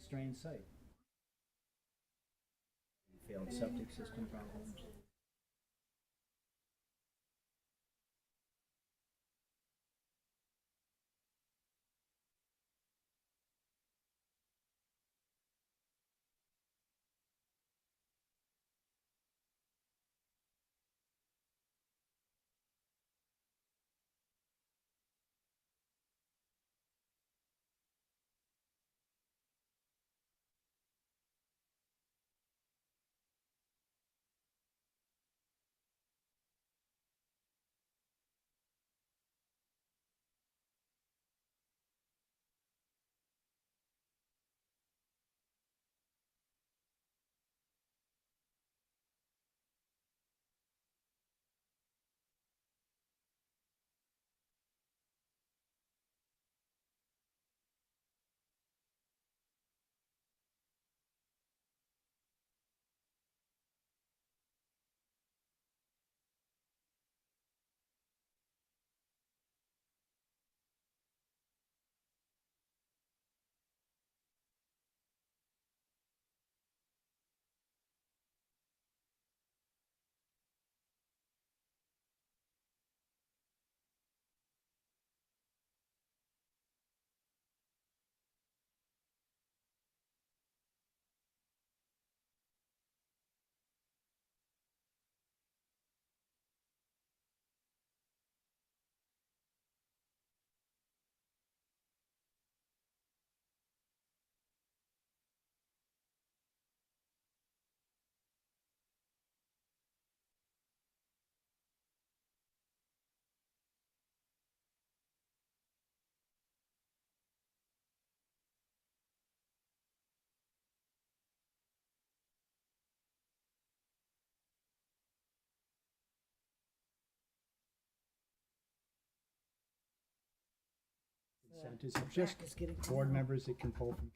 Strained site. Failed septic system problems. Consent is just board members that can pull from.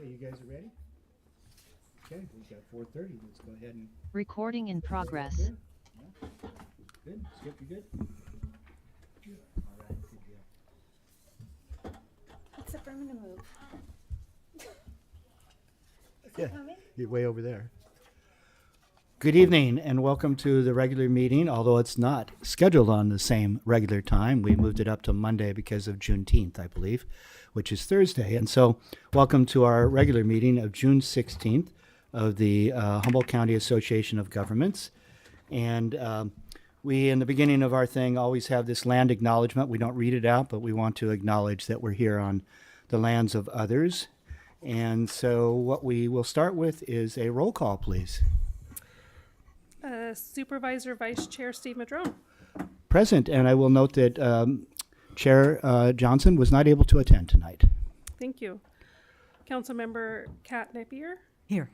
Okay, you guys are ready? Okay, we've got 4:30. Let's go ahead and. Recording in progress. Yeah. Good. Skip, you good? All right, good deal. Except I'm gonna move. Yeah, you're way over there. Good evening and welcome to the regular meeting, although it's not scheduled on the same regular time. We moved it up to Monday because of Juneteenth, I believe, which is Thursday. And so welcome to our regular meeting of June 16th of the Humboldt County Association of Governments. And we, in the beginning of our thing, always have this land acknowledgement. We don't read it out, but we want to acknowledge that we're here on the lands of others. And so what we will start with is a roll call, please. Supervisor Vice Chair Steve Madrone. Present, and I will note that Chair Johnson was not able to attend tonight. Thank you. Councilmember Kat Napier. Here.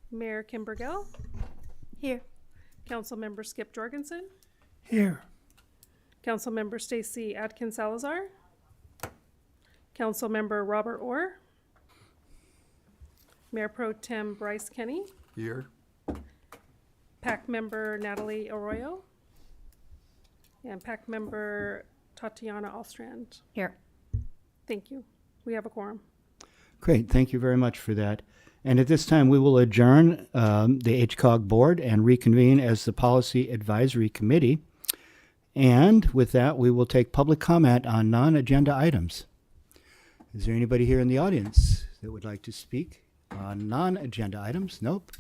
Mayor Kim Burgell. Here. Councilmember Skip Jorgensen. Here. Councilmember Stacy Adkins Salazar, Councilmember Robert Orr, Mayor Pro Tem Bryce Kenny, Here. PAC member Natalie Arroyo, and PAC member Tatiana Alstrand. Here. Thank you. We have a quorum. Great, thank you very much for that. And at this time, we will adjourn the HCOG board and reconvene as the Policy Advisory Committee. And with that, we will take public comment on non-agenda items. Is there anybody here in the audience that would like to speak on non-agenda items? Nope.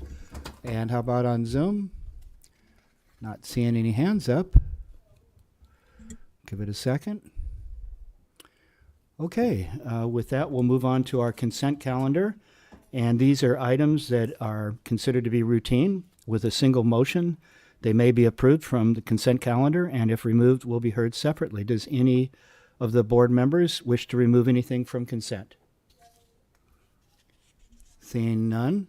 And how about on Zoom? Not seeing any hands up. Give it a second. Okay, with that, we'll move on to our consent calendar. And these are items that are considered to be routine. With a single motion, they may be approved from the consent calendar, and if removed, will be heard separately. Does any of the board members wish to remove anything from consent? Seeing none,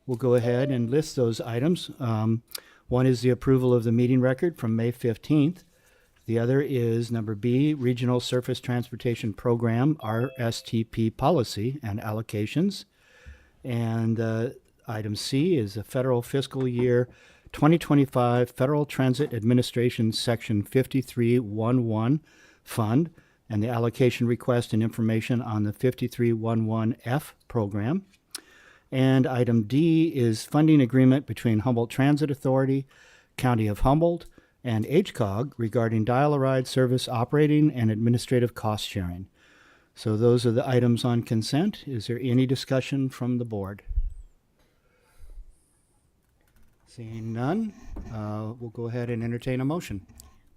we'll go ahead and list those items. One is the approval of the meeting record from May 15th. The other is number B, Regional Surface Transportation Program, RSTP policy and allocations. And item C is the federal fiscal year 2025 Federal Transit Administration Section 5311 Fund and the allocation request and information on the 5311F program. And item D is funding agreement between Humboldt Transit Authority, County of Humboldt, and HCOG regarding dial-a-ride service operating and administrative cost sharing. So those are the items on consent. Is there any discussion from the board? Seeing none, we'll go ahead and entertain a motion.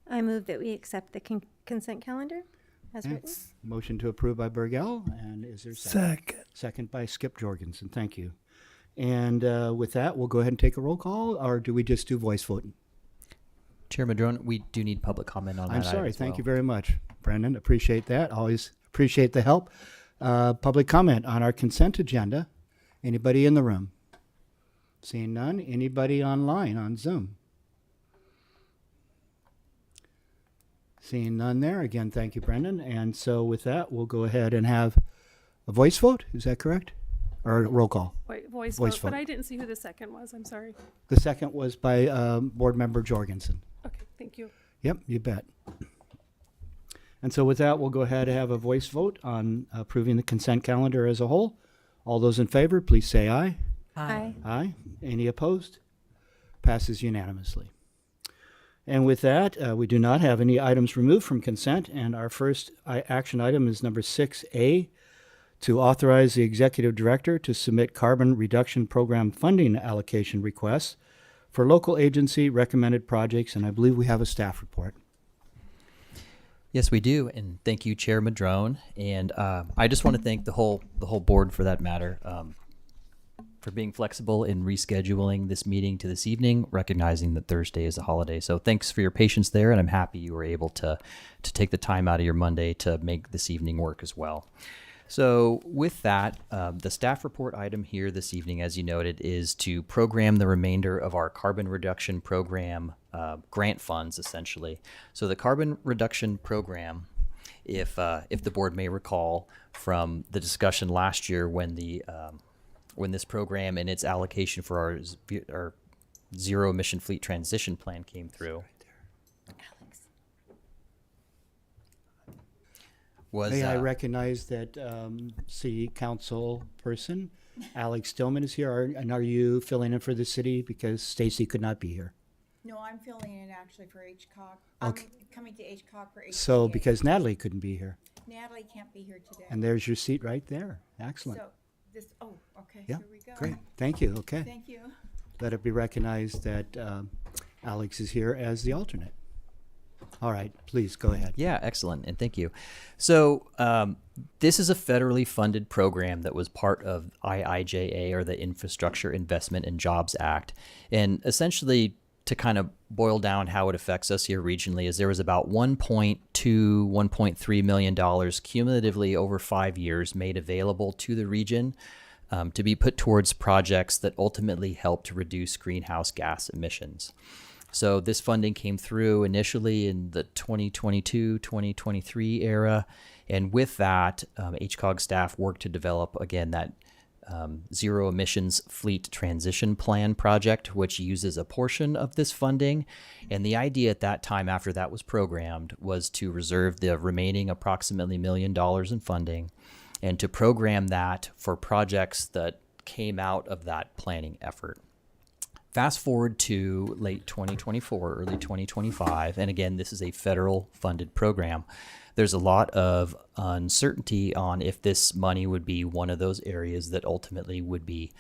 I move that we accept the consent calendar as written. Motion to approve by Burgell, and is there a second? Second by Skip Jorgensen. Thank you. And with that, we'll go ahead and take a roll call, or do we just do voice voting? Chair Madrone, we do need public comment on that. I'm sorry. item as Thank well. you very much, Brendan. Appreciate that. Always appreciate the help. Public comment on our consent agenda. Anybody in the room? Seeing none. Anybody online on Zoom? Seeing none there. Again, thank you, Brendan. And so with that, we'll go ahead and have a voice vote. Is that correct? Or a roll call? Wait, voice Voice vote, but vote. I didn't see who the second was. I'm sorry. The second was by Board Member Jorgensen. Okay, thank you. Yep, you bet. And so with that, we'll go ahead and have a voice vote on approving the consent calendar as a whole. All those in favor, please say aye. Aye. Aye. Any opposed? Passes unanimously. And with that, we do not have any items removed from consent, and our first action item is number 6A, to authorize the executive director to submit carbon reduction program funding allocation requests for local agency recommended projects, and I believe we have a staff report. Yes, we do, and thank you, Chair Madrone. And I just want to thank the whole board, for that matter, for being flexible in rescheduling this meeting to this evening, recognizing that Thursday is a holiday. So thanks for your patience there, and I'm happy you were able to take the time out of your Monday to make this evening work as well. So with that, the staff report item here this evening, as you noted, is to program the remainder of our carbon reduction program grant funds, essentially. So the carbon reduction program, if the board may recall from the discussion last year when this program and its allocation for our zero emission fleet transition plan came through. May I recognize that City Council person, Alex Stillman, is here, and are you filling in for the city because Stacy could not be here? No, I'm filling in actually for HCOG. Okay. I'm coming to HCOG for HCA. So because Natalie couldn't be here, Natalie can't be here today. and there's your seat right there. Excellent. So this, oh, okay, Yeah, here we go. great. Thank you. Okay. Thank you. Let it be recognized that Alex is here as the alternate. All right, please go ahead. Yeah, excellent, and thank you. So this is a federally funded program that was part of IIJA, or the Infrastructure Investment and Jobs Act. And essentially, to kind of boil down how it affects us here regionally, is there was about $1.3 million cumulatively over 5 years made available to the region to be put towards projects that ultimately help to reduce greenhouse gas emissions. So this funding came through initially in the 2022-2023 era. And with that, HCOG staff worked to develop, again, that zero emissions fleet transition plan project, which uses a portion of this funding. And the idea at that time, after that was programmed, was to reserve the remaining approximately $1 million in funding and to program that for projects that came out of that planning effort. Fast forward to late 2024, early 2025, and again, this is a federal funded program. There's a lot of uncertainty on if this money would be one of those areas that ultimately would be,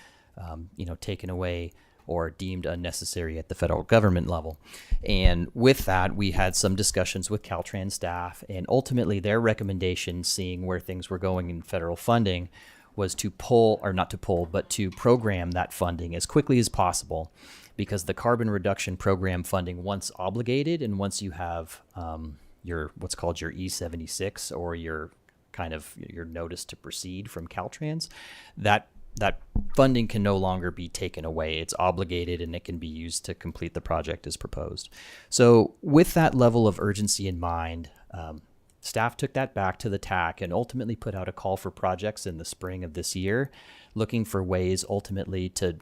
taken away or deemed unnecessary at the federal government level. And with that, we had some discussions with Caltrans staff, and ultimately their recommendation, seeing where things were going in federal funding, was to to program that funding as quickly as possible, because the carbon reduction program funding, once obligated and once you have your what's called your E76 or your notice to proceed from Caltrans, that funding can no longer be taken away. It's obligated and it can be used to complete the project as proposed. So with that level of urgency in mind, staff took that back to the TAC and ultimately put out a call for projects in the spring of this year, looking for ways ultimately to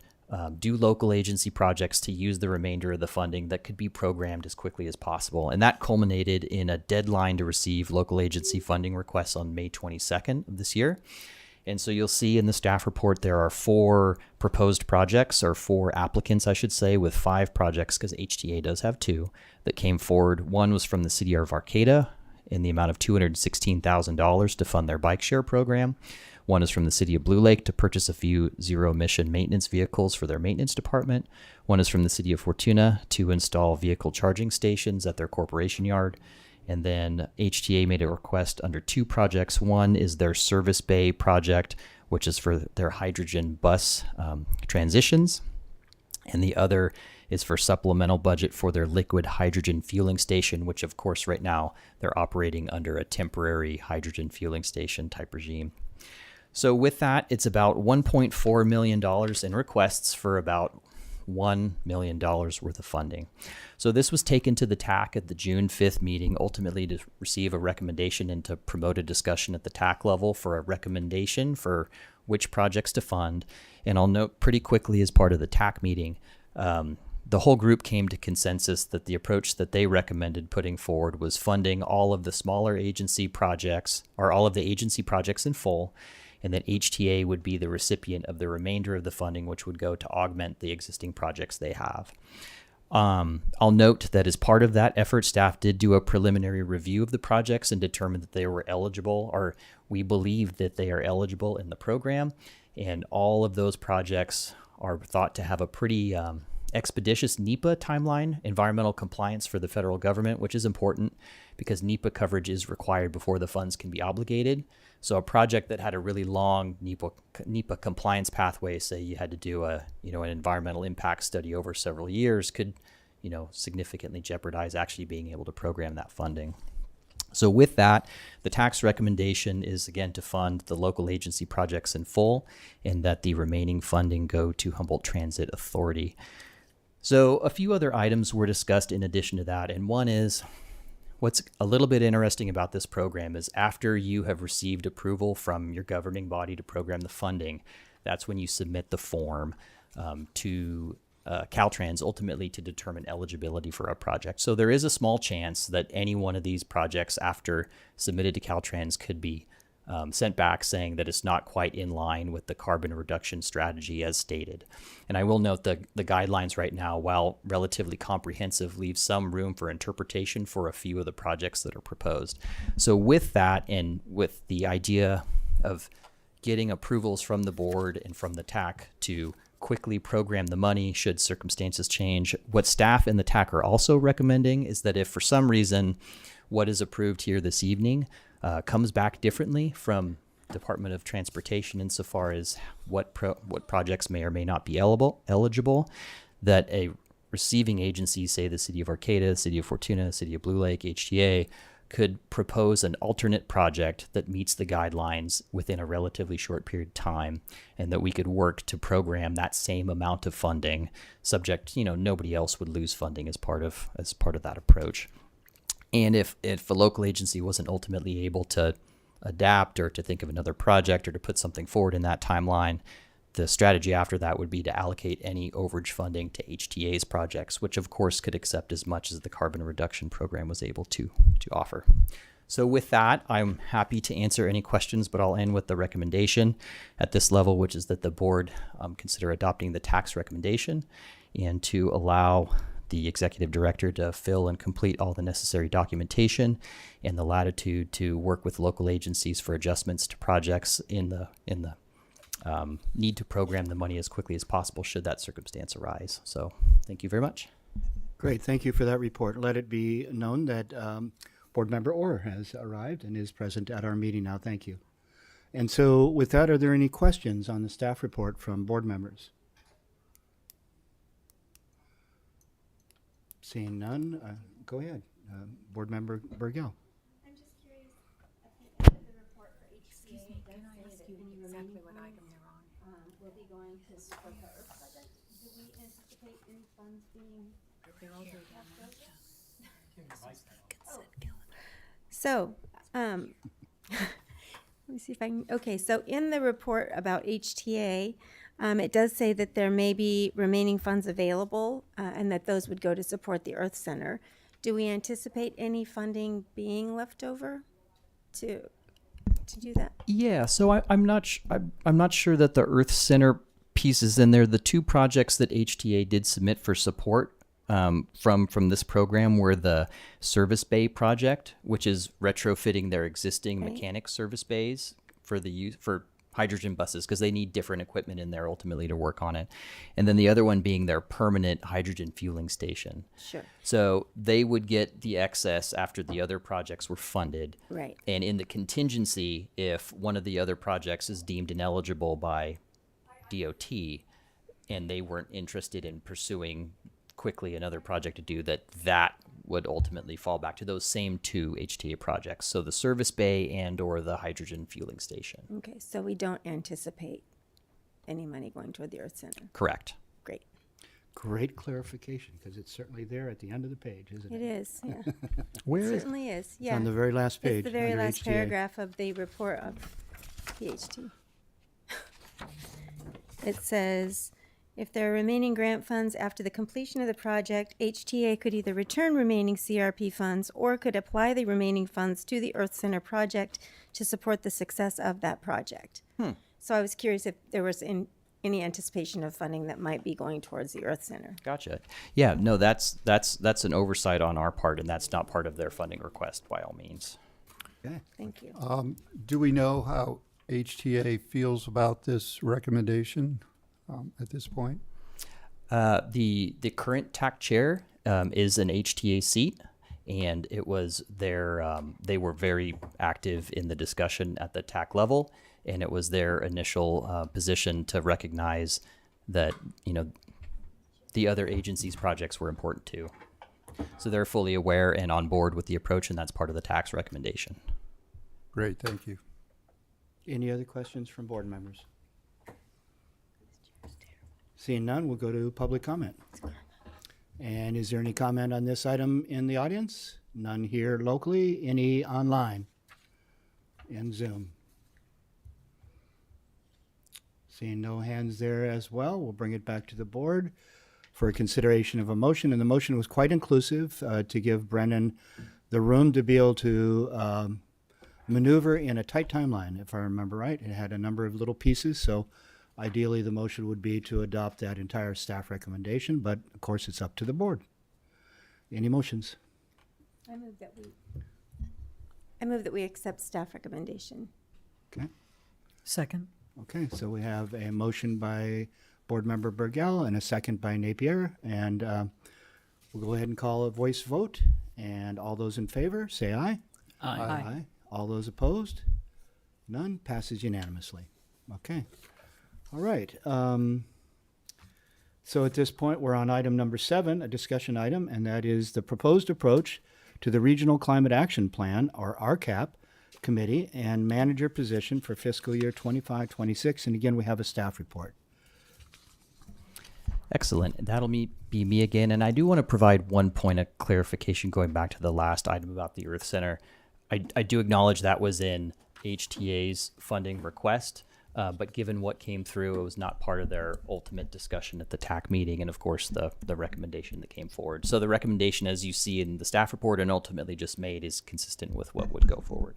do local agency projects to use the remainder of the funding that could be programmed as quickly as possible. And that culminated in a deadline to receive local agency funding requests on May 22nd of this year. And so you'll see in the staff report there are 4 proposed projects, or 4 applicants, I should say, with 5 projects, because HTA does have 2 that came forward. One was from the city of Arcata in the amount of $216,000 to fund their bike share program. One is from the city of Blue Lake to purchase a few zero-emission maintenance vehicles for their maintenance department. One is from the city of Fortuna to install vehicle charging stations at their corporation yard. And then HTA made a request under 2 projects. One is their service bay project, which is for their hydrogen bus transitions. And the other is for supplemental budget for their liquid hydrogen fueling station, which of course right now they're operating under a temporary hydrogen fueling station type regime. So with that, it's about $1.4 million in requests for about $1 million worth of funding. So this was taken to the TAC at the June 5th meeting, ultimately to receive a recommendation and to promote a discussion at the TAC level for a recommendation for which projects to fund. And I'll note pretty quickly, as part of the TAC meeting, the whole group came to consensus that the approach that they recommended putting forward was funding all of the smaller agency projects, or all of the agency projects in full, and that HTA would be the recipient of the remainder of the funding, which would go to augment the existing projects they have. I'll note that as part of that effort, staff did do a preliminary review of the projects and determined that they were eligible, or we believe that they are eligible in the program. And all of those projects are thought to have a pretty expeditious NEPA timeline, environmental compliance for the federal government, which is important because NEPA coverage is required before the funds can be obligated. So a project that had a really long NEPA compliance pathway, say you had to do an environmental impact study over several years, could significantly jeopardize actually being able to program that funding. So with that, the tax recommendation is again to fund the local agency projects in full, and that the remaining funding go to Humboldt Transit Authority. So a few other items were discussed in addition to that, and one is, what's a little bit interesting about this program is after you have received approval from your governing body to program the funding, that's when you submit the form to Caltrans, ultimately to determine eligibility for a project. So there is a small chance that any one of these projects, after submitted to Caltrans, could be sent back saying that it's not quite in line with the carbon reduction strategy as stated. And I will note the guidelines right now, while relatively comprehensive, leave some room for interpretation for a few of the projects that are proposed. So with that, and with the idea of getting approvals from the board and from the TAC to quickly program the money should circumstances change, what staff and the TAC are also recommending is that if for some reason what is approved here this evening comes back differently from Department of Transportation insofar as what projects may or may not be eligible, that a receiving agency, say the City of Arcata, City of Fortuna, City of Blue Lake, HTA, could propose an alternate project that meets the guidelines within a relatively short period of time, and that we could work to program that same amount of funding, subject, nobody else would lose funding as part of that approach. And if a local agency wasn't ultimately able to adapt or to think of another project or to put something forward in that timeline, the strategy after that would be to allocate any overage funding to HTA's projects, which of course could accept as much as the carbon reduction program was able to offer. So with that, I'm happy to answer any questions, but I'll end with the recommendation at this level, which is that the board consider adopting the tax recommendation and to allow the executive director to fill and complete all the necessary documentation and the latitude to work with local agencies for adjustments to projects in the need to program the money as quickly as possible should that circumstance arise. So thank you very much. Great, thank you for that report. Let it be known that Board Member Orr has arrived and is present at our meeting now. Thank you. And so with that, are there any questions on the staff report from board members? Seeing none, go ahead. Board Member Burgell. I'm just curious, at the end of the report for HCA, Can I ask you exactly what item they're on? will be going to support the Earth project. Do we anticipate any funds being They're all here down there. So, let me see if I can, okay, so in the report about HTA, it does say that there may be remaining funds available and that those would go to support the Earth Center. Do we anticipate any funding being left over to do that? Yeah, so I'm not sure that the Earth Center piece is in there. The two projects that HTA did submit for support from this program were the service bay project, which is retrofitting their existing Right. mechanic service bays for the use for hydrogen buses because they need different equipment in there ultimately to work on it. And then the other one being their permanent hydrogen fueling station. Sure. So they would get the excess after the other projects were funded. Right. And in the contingency, if one of the other projects is deemed ineligible by DOT and they weren't interested in pursuing quickly another project to do that would ultimately fall back to those same two HTA projects. So the service bay and or the hydrogen fueling station. Okay, so we don't anticipate any money going toward the Earth Center. Correct. Great. Great clarification, because it's certainly there at the end of the page, isn't it? It is, yeah. Where is Certainly is, It's yeah. on the very last page. It's the very under last HTA. paragraph of the report of PHT. It says, if there are remaining grant funds after the completion of the project, HTA could either return remaining CRP funds or could apply the remaining funds to the Earth Center project to support the success of that project. So I was curious if there was any anticipation of funding that might be going towards the Earth Center. Gotcha. Yeah, no, that's an oversight on our part, and that's not part of their funding request by all means. Okay. Thank you. Do we know how HTA feels about this recommendation at this point? The current TAC chair is an HTA seat, and it was they were very active in the discussion at the TAC level, and it was their initial position to recognize that the other agencies' projects were important too. So they're fully aware and on board with the approach, and that's part of the tax recommendation. Great, thank you. Any other questions from board members? Seeing none, we'll go to public comment. And is there any comment on this item in the audience? None here locally, any online? In Zoom? Seeing no hands there as well, we'll bring it back to the board for consideration of a motion. And the motion was quite inclusive to give Brennan the room to be able to maneuver in a tight timeline, if I remember right. It had a number of little pieces, so ideally the motion would be to adopt that entire staff recommendation, but of course it's up to the board. Any motions? I move that we accept staff recommendation. Okay. Second. Okay, so we have a motion by Board Member Burgell and a second by Napier, and we'll go ahead and call a voice vote. And all those in favor, say aye. Aye. All those opposed? None. Passes unanimously. Okay. All right. So at this point, we're on item number 7, a discussion item, and that is the proposed approach to the Regional Climate Action Plan, or RCAP, Committee and Manager position for fiscal year 25-26. And again, we have a staff report. Excellent. That'll be me again. And I do want to provide one point of clarification going back to the last item about the Earth Center. I do acknowledge that was in HTA's funding request, but given what came through, it was not part of their ultimate discussion at the TAC meeting and, of course, the recommendation that came forward. So the recommendation, as you see in the staff report and ultimately just made, is consistent with what would go forward.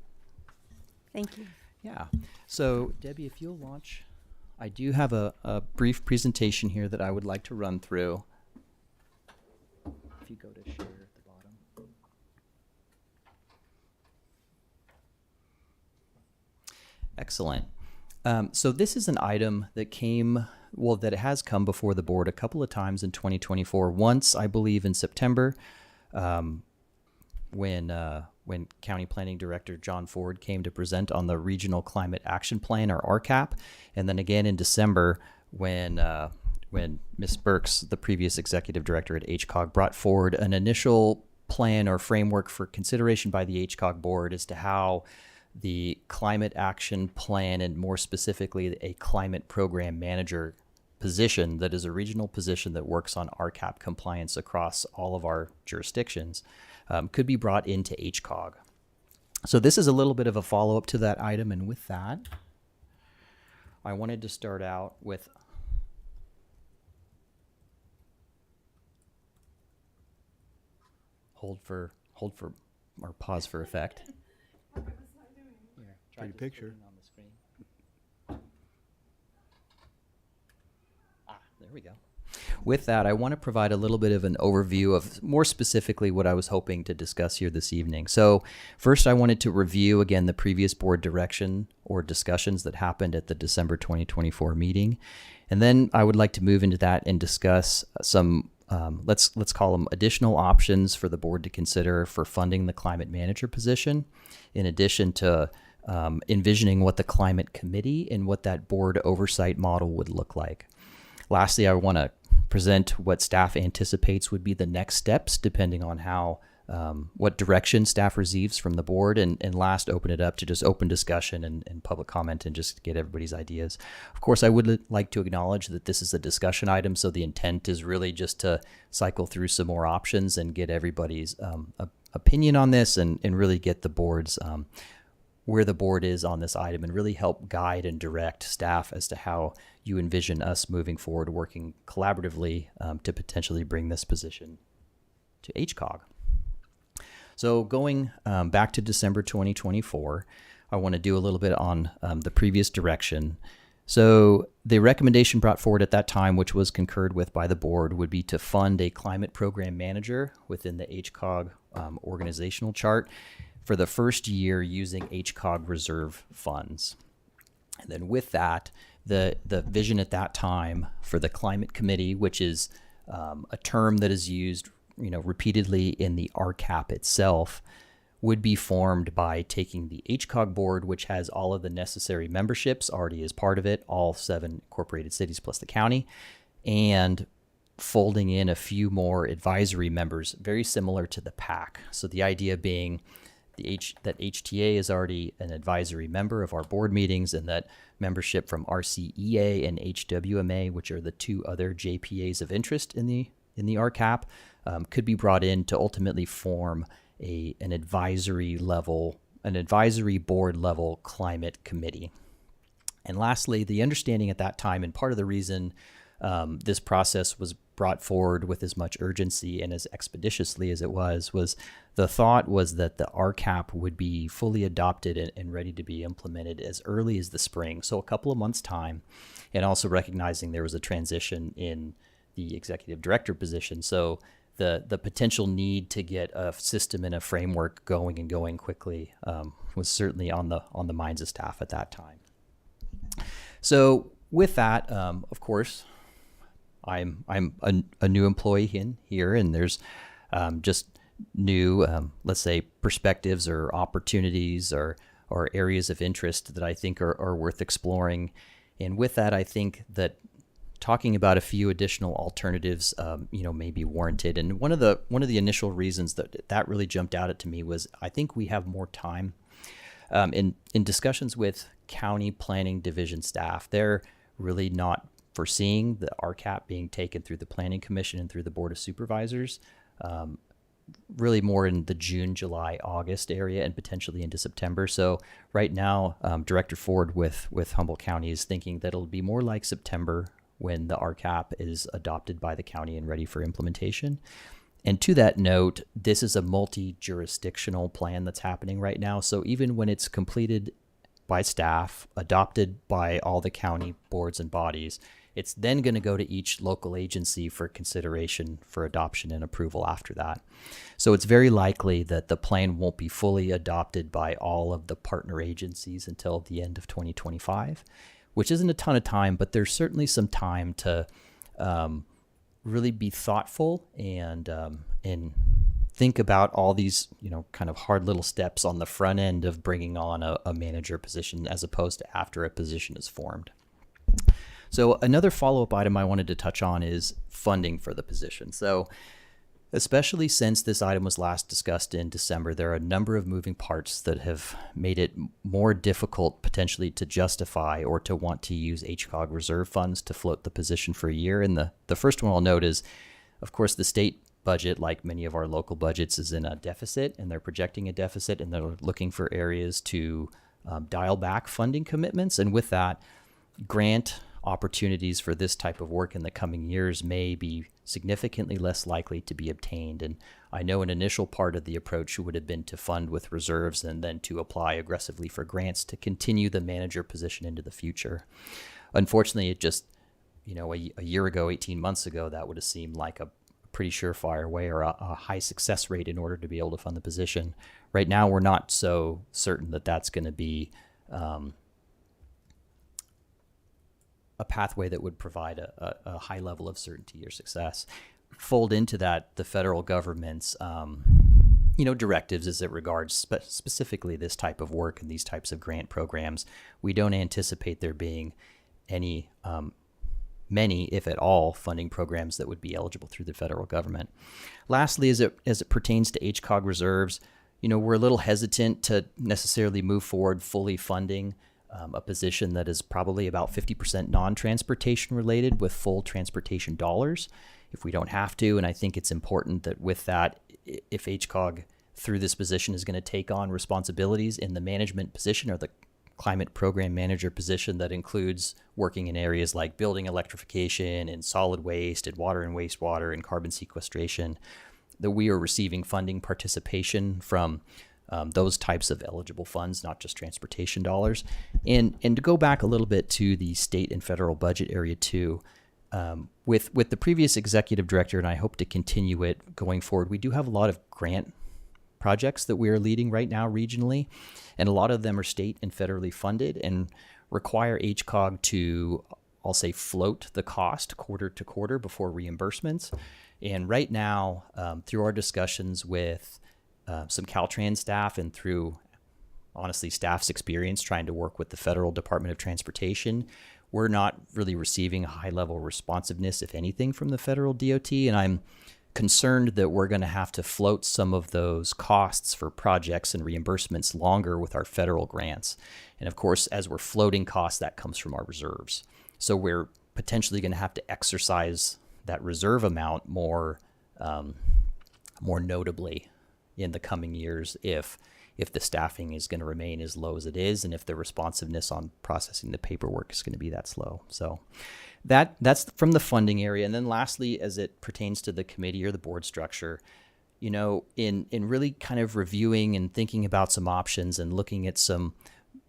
Thank you. Yeah. So, Debbie, if you'll launch, I do have a brief presentation here that I would like to run through. If you go to share at the bottom. Excellent. So this is an item that that has come before the board a couple of times in 2024. Once, I believe, in September, when County Planning Director John Ford came to present on the Regional Climate Action Plan, or RCAP, and then again in December when Ms. Burks, the previous executive director at HCOG, brought forward an initial plan or framework for consideration by the HCOG board as to how the Climate Action Plan, and more specifically a Climate Program Manager position that is a regional position that works on RCAP compliance across all of our jurisdictions, could be brought into HCOG. So this is a little bit of a follow-up to that item, and with that, I wanted to start out with hold for or pause for effect. Pretty picture. On the screen. There we go. With that, I want to provide a little bit of an overview of more specifically what I was hoping to discuss here this evening. So first, I wanted to review again the previous board direction or discussions that happened at the December 2024 meeting. And then I would like to move into that and discuss some, let's call them additional options for the board to consider for funding the climate manager position, in addition to envisioning what the climate committee and what that board oversight model would look like. Lastly, I want to present what staff anticipates would be the next steps, depending on how, what direction staff receives from the board, and last, open it up to just open discussion and public comment and just get everybody's ideas. Of course, I would like to acknowledge that this is a discussion item, so the intent is really just to cycle through some more options and get everybody's opinion on this, and really get the board's where the board is on this item, and really help guide and direct staff as to how you envision us moving forward, working collaboratively to potentially bring this position to HCOG. So going back to December 2024, I want to do a little bit on the previous direction. So the recommendation brought forward at that time, which was concurred with by the board, would be to fund a climate program manager within the HCOG organizational chart for the first year using HCOG reserve funds. And then with that, the vision at that time for the climate committee, which is a term that is used repeatedly in the RCAP itself, would be formed by taking the HCOG board, which has all of the necessary memberships already as part of it, all 7 incorporated cities plus the county, and folding in a few more advisory members, very similar to the PAC. So the idea being that HTA is already an advisory member of our board meetings, and that membership from RCEA and HWMA, which are the 2 other JPAs of interest in the RCAP, could be brought in to ultimately form an advisory board level climate committee. And lastly, the understanding at that time, and part of the reason this process was brought forward with as much urgency and as expeditiously as it was the thought was that the RCAP would be fully adopted and ready to be implemented as early as the spring, so a couple of months' time, and also recognizing there was a transition in the executive director position. So the potential need to get a system and a framework going quickly was certainly on the minds of staff at that time. So with that, of course, I'm a new employee here, and there's just new, let's say, perspectives or opportunities or areas of interest that I think are worth exploring. And with that, I think that talking about a few additional alternatives, may be warranted. And one of the initial reasons that really jumped out at to me was I think we have more time. In discussions with county planning division staff, they're really not foreseeing the RCAP being taken through the Planning Commission and through the Board of Supervisors. Really more in the June, July, August area, and potentially into September. So right now, Director Ford with Humboldt County is thinking that it'll be more like September when the RCAP is adopted by the county and ready for implementation. And to that note, this is a multi-jurisdictional plan that's happening right now. So even when it's completed by staff, adopted by all the county boards and bodies, it's then going to go to each local agency for consideration for adoption and approval after that. So it's very likely that the plan won't be fully adopted by all of the partner agencies until the end of 2025, which isn't a ton of time, but there's certainly some time to really be thoughtful and think about all these, kind of hard little steps on the front end of bringing on a manager position as opposed to after a position is formed. So another follow-up item I wanted to touch on is funding for the position. So especially since this item was last discussed in December, there are a number of moving parts that have made it more difficult potentially to justify or to want to use HCOG reserve funds to float the position for a year. And the first one I'll note is, of course, the state budget, like many of our local budgets, is in a deficit, and they're projecting a deficit, and they're looking for areas to dial back funding commitments. And with that, grant opportunities for this type of work in the coming years may be significantly less likely to be obtained. And I know an initial part of the approach would have been to fund with reserves and then to apply aggressively for grants to continue the manager position into the future. Unfortunately, it just, a year ago, 18 months ago, that would have seemed like a pretty surefire way or a high success rate in order to be able to fund the position. Right now, we're not so certain that that's going to be a pathway that would provide a high level of certainty or success. Fold into that the federal government's, directives as it regards specifically this type of work and these types of grant programs. We don't anticipate there being many, if at all, funding programs that would be eligible through the federal government. Lastly, as it pertains to HCOG reserves, we're a little hesitant to necessarily move forward fully funding a position that is probably about 50% non-transportation related with full transportation dollars if we don't have to. And I think it's important that with that, if HCOG through this position is going to take on responsibilities in the management position or the climate program manager position that includes working in areas like building electrification and solid waste and water and wastewater and carbon sequestration, that we are receiving funding participation from those types of eligible funds, not just transportation dollars. And to go back a little bit to the state and federal budget area too, with the previous executive director, and I hope to continue it going forward, we do have a lot of grant projects that we are leading right now regionally, and a lot of them are state and federally funded and require HCOG to, I'll say, float the cost quarter to quarter before reimbursements. And right now, through our discussions with some Caltrans staff and through, honestly, staff's experience trying to work with the Federal Department of Transportation, we're not really receiving a high level of responsiveness, if anything, from the federal DOT. And I'm concerned that we're going to have to float some of those costs for projects and reimbursements longer with our federal grants. And of course, as we're floating costs, that comes from our reserves. So we're potentially going to have to exercise that reserve amount more notably in the coming years if the staffing is going to remain as low as it is, and if the responsiveness on processing the paperwork is going to be that slow. So that's from the funding area. And then lastly, as it pertains to the committee or the board structure, in really kind of reviewing and thinking about some options and looking at some,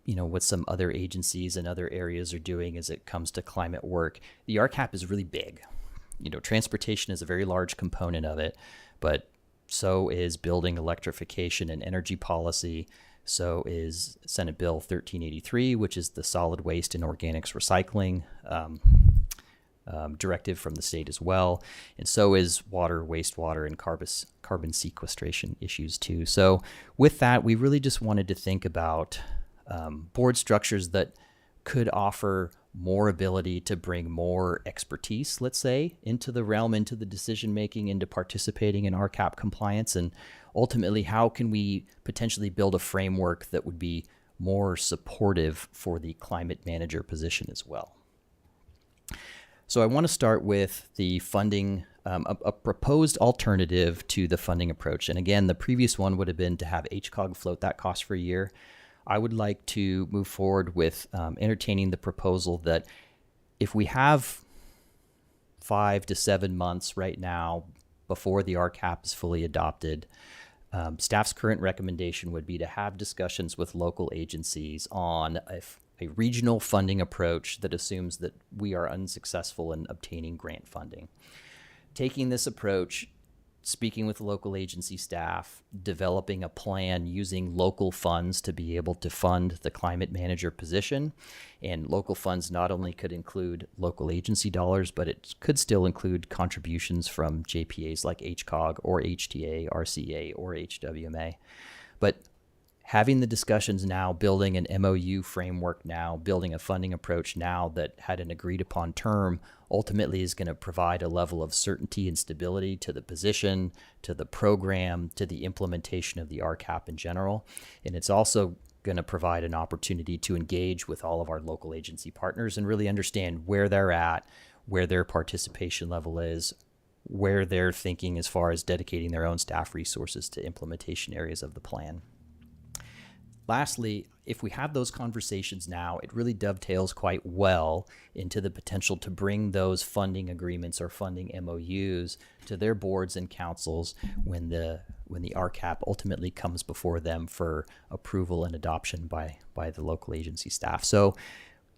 what some other agencies and other areas are doing as it comes to climate work, the RCAP is really big. Transportation is a very large component of it, but so is building electrification and energy policy. So is Senate Bill 1383, which is the solid waste and organics recycling directive from the state as well. And so is water, wastewater, and carbon sequestration issues too. So with that, we really just wanted to think about board structures that could offer more ability to bring more expertise, let's say, into the realm, into the decision making, into participating in RCAP compliance, and ultimately how can we potentially build a framework that would be more supportive for the climate manager position as well. So I want to start with the funding, a proposed alternative to the funding approach. And again, the previous one would have been to have HCOG float that cost for a year. I would like to move forward with entertaining the proposal that if we have 5 to 7 months right now before the RCAP is fully adopted, staff's current recommendation would be to have discussions with local agencies on a regional funding approach that assumes that we are unsuccessful in obtaining grant funding. Taking this approach, speaking with local agency staff, developing a plan using local funds to be able to fund the climate manager position. And local funds not only could include local agency dollars, but it could still include contributions from JPAs like HCOG or HTA, RCEA, or HWMA. But having the discussions now, building an MOU framework now, building a funding approach now that had an agreed upon term, ultimately is going to provide a level of certainty and stability to the position, to the program, to the implementation of the RCAP in general. And it's also going to provide an opportunity to engage with all of our local agency partners and really understand where they're at, where their participation level is, where they're thinking as far as dedicating their own staff resources to implementation areas of the plan. Lastly, if we have those conversations now, it really dovetails quite well into the potential to bring those funding agreements or funding MOUs to their boards and councils when the RCAP ultimately comes before them for approval and adoption by the local agency staff. So,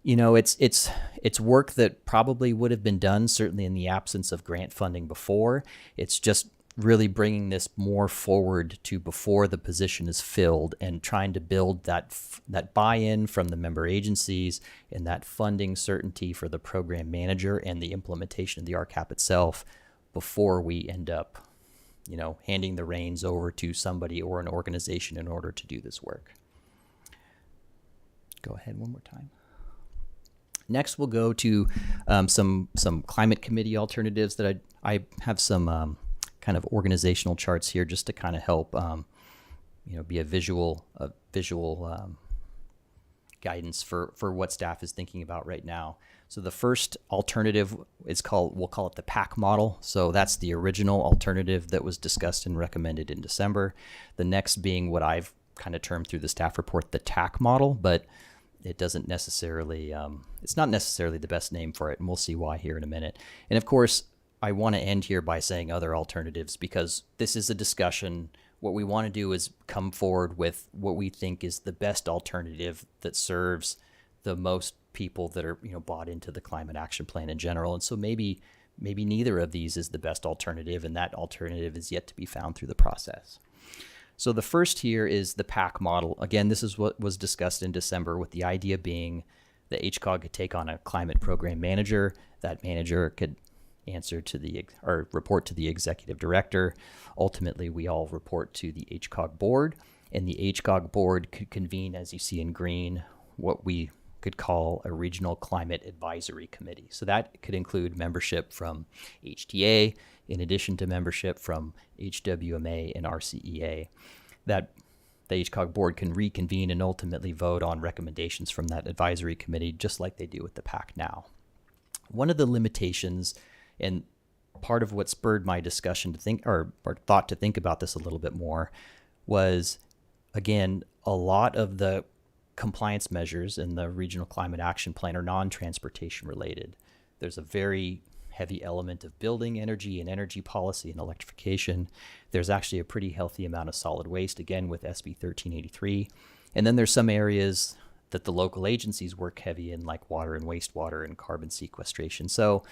you know, it's work that probably would have been done certainly in the absence of grant funding before. It's just really bringing this more forward to before the position is filled and trying to build that buy-in from the member agencies and that funding certainty for the program manager and the implementation of the RCAP itself before we end up, you know, handing the reins over to somebody or an organization in order to do this work. Go ahead one more time. Next, we'll go to some climate committee alternatives that I have some kind of organizational charts here just to kind of help, you know, be a visual guidance for what staff is thinking about right now. So the first alternative is we'll call it the PAC model. So that's the original alternative that was discussed and recommended in December. The next being what I've kind of termed through the staff report, the TAC model, but it doesn't necessarily, it's not necessarily the best name for it, and we'll see why here in a minute. And of course, I want to end here by saying other alternatives because this is a discussion. What we want to do is come forward with what we think is the best alternative that serves the most people that are, you know, bought into the climate action plan in general. And so maybe neither of these is the best alternative, and that alternative is yet to be found through the process. So the first here is the PAC model. Again, this is what was discussed in December, with the idea being that HCOG could take on a climate program manager. That manager could answer to or report to the executive director. Ultimately, we all report to the HCOG board, and the HCOG board could convene, as you see in green, what we could call a regional climate advisory committee. So that could include membership from HTA, in addition to membership from HWMA and RCEA. That the HCOG board can reconvene and ultimately vote on recommendations from that advisory committee, just like they do with the PAC now. One of the limitations, and part of what spurred my discussion to think, or thought to think about this a little bit more, was, again, a lot of the compliance measures in the Regional Climate Action Plan are non-transportation related. There's a very heavy element of building energy and energy policy and electrification. There's actually a pretty healthy amount of solid waste, again, with SB 1383. And then there's some areas that the local agencies work heavy in, like water and wastewater and carbon sequestration. So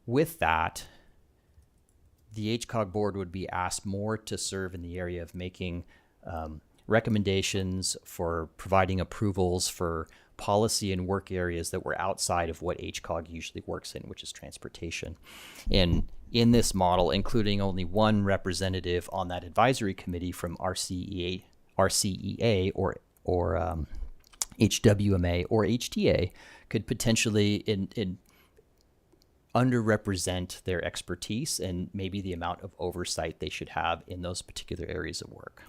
with that, the HCOG board would be asked more to serve in the area of making recommendations, for providing approvals for policy and work areas that were outside of what HCOG usually works in, which is transportation. And in this model, including only one representative on that advisory committee from RCEA or HWMA or HTA could potentially underrepresent their expertise and maybe the amount of oversight they should have in those particular areas of work.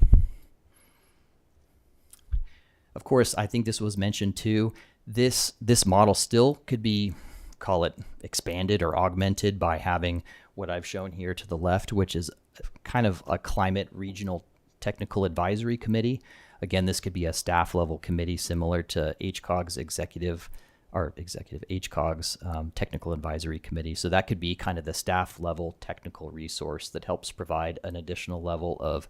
Of course, I think this was mentioned too. This model still could be, call it, expanded or augmented by having what I've shown here to the left, which is kind of a climate regional technical advisory committee. Again, this could be a staff level committee similar to HCOG's HCOG's technical advisory committee. So that could be kind of the staff level technical resource that helps provide an additional level of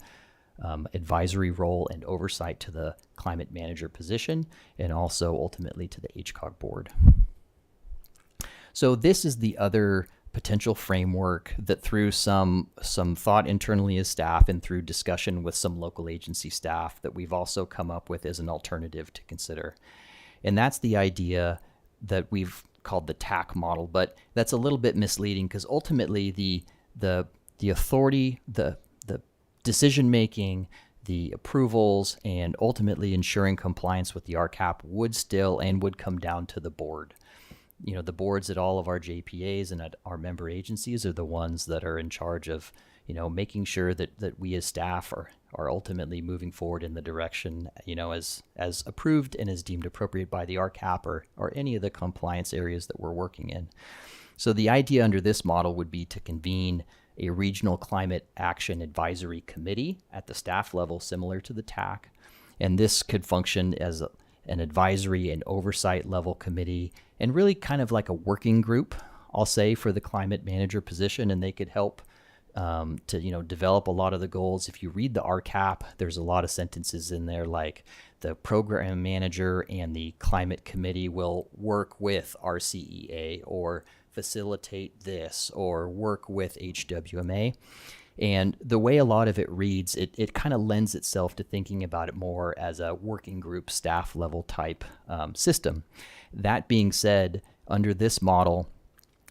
advisory role and oversight to the climate manager position, and also ultimately to the HCOG board. So this is the other potential framework that, through some thought internally as staff and through discussion with some local agency staff, that we've also come up with as an alternative to consider. And that's the idea that we've called the TAC model, but that's a little bit misleading because ultimately the authority, the decision making, the approvals, and ultimately ensuring compliance with the RCAP would still and would come down to the board. You know, the boards at all of our JPAs and at our member agencies are the ones that are in charge of, you know, making sure that we as staff are ultimately moving forward in the direction, you know, as approved and as deemed appropriate by the RCAP or any of the compliance areas that we're working in. So the idea under this model would be to convene a regional climate action advisory committee at the staff level, similar to the TAC. And this could function as an advisory and oversight level committee, and really kind of like a working group, I'll say, for the climate manager position. And they could help to, you know, develop a lot of the goals. If you read the RCAP, there's a lot of sentences in there like the program manager and the climate committee will work with RCEA or facilitate this or work with HWMA. And the way a lot of it reads, it kind of lends itself to thinking about it more as a working group staff level type system. That being said, under this model,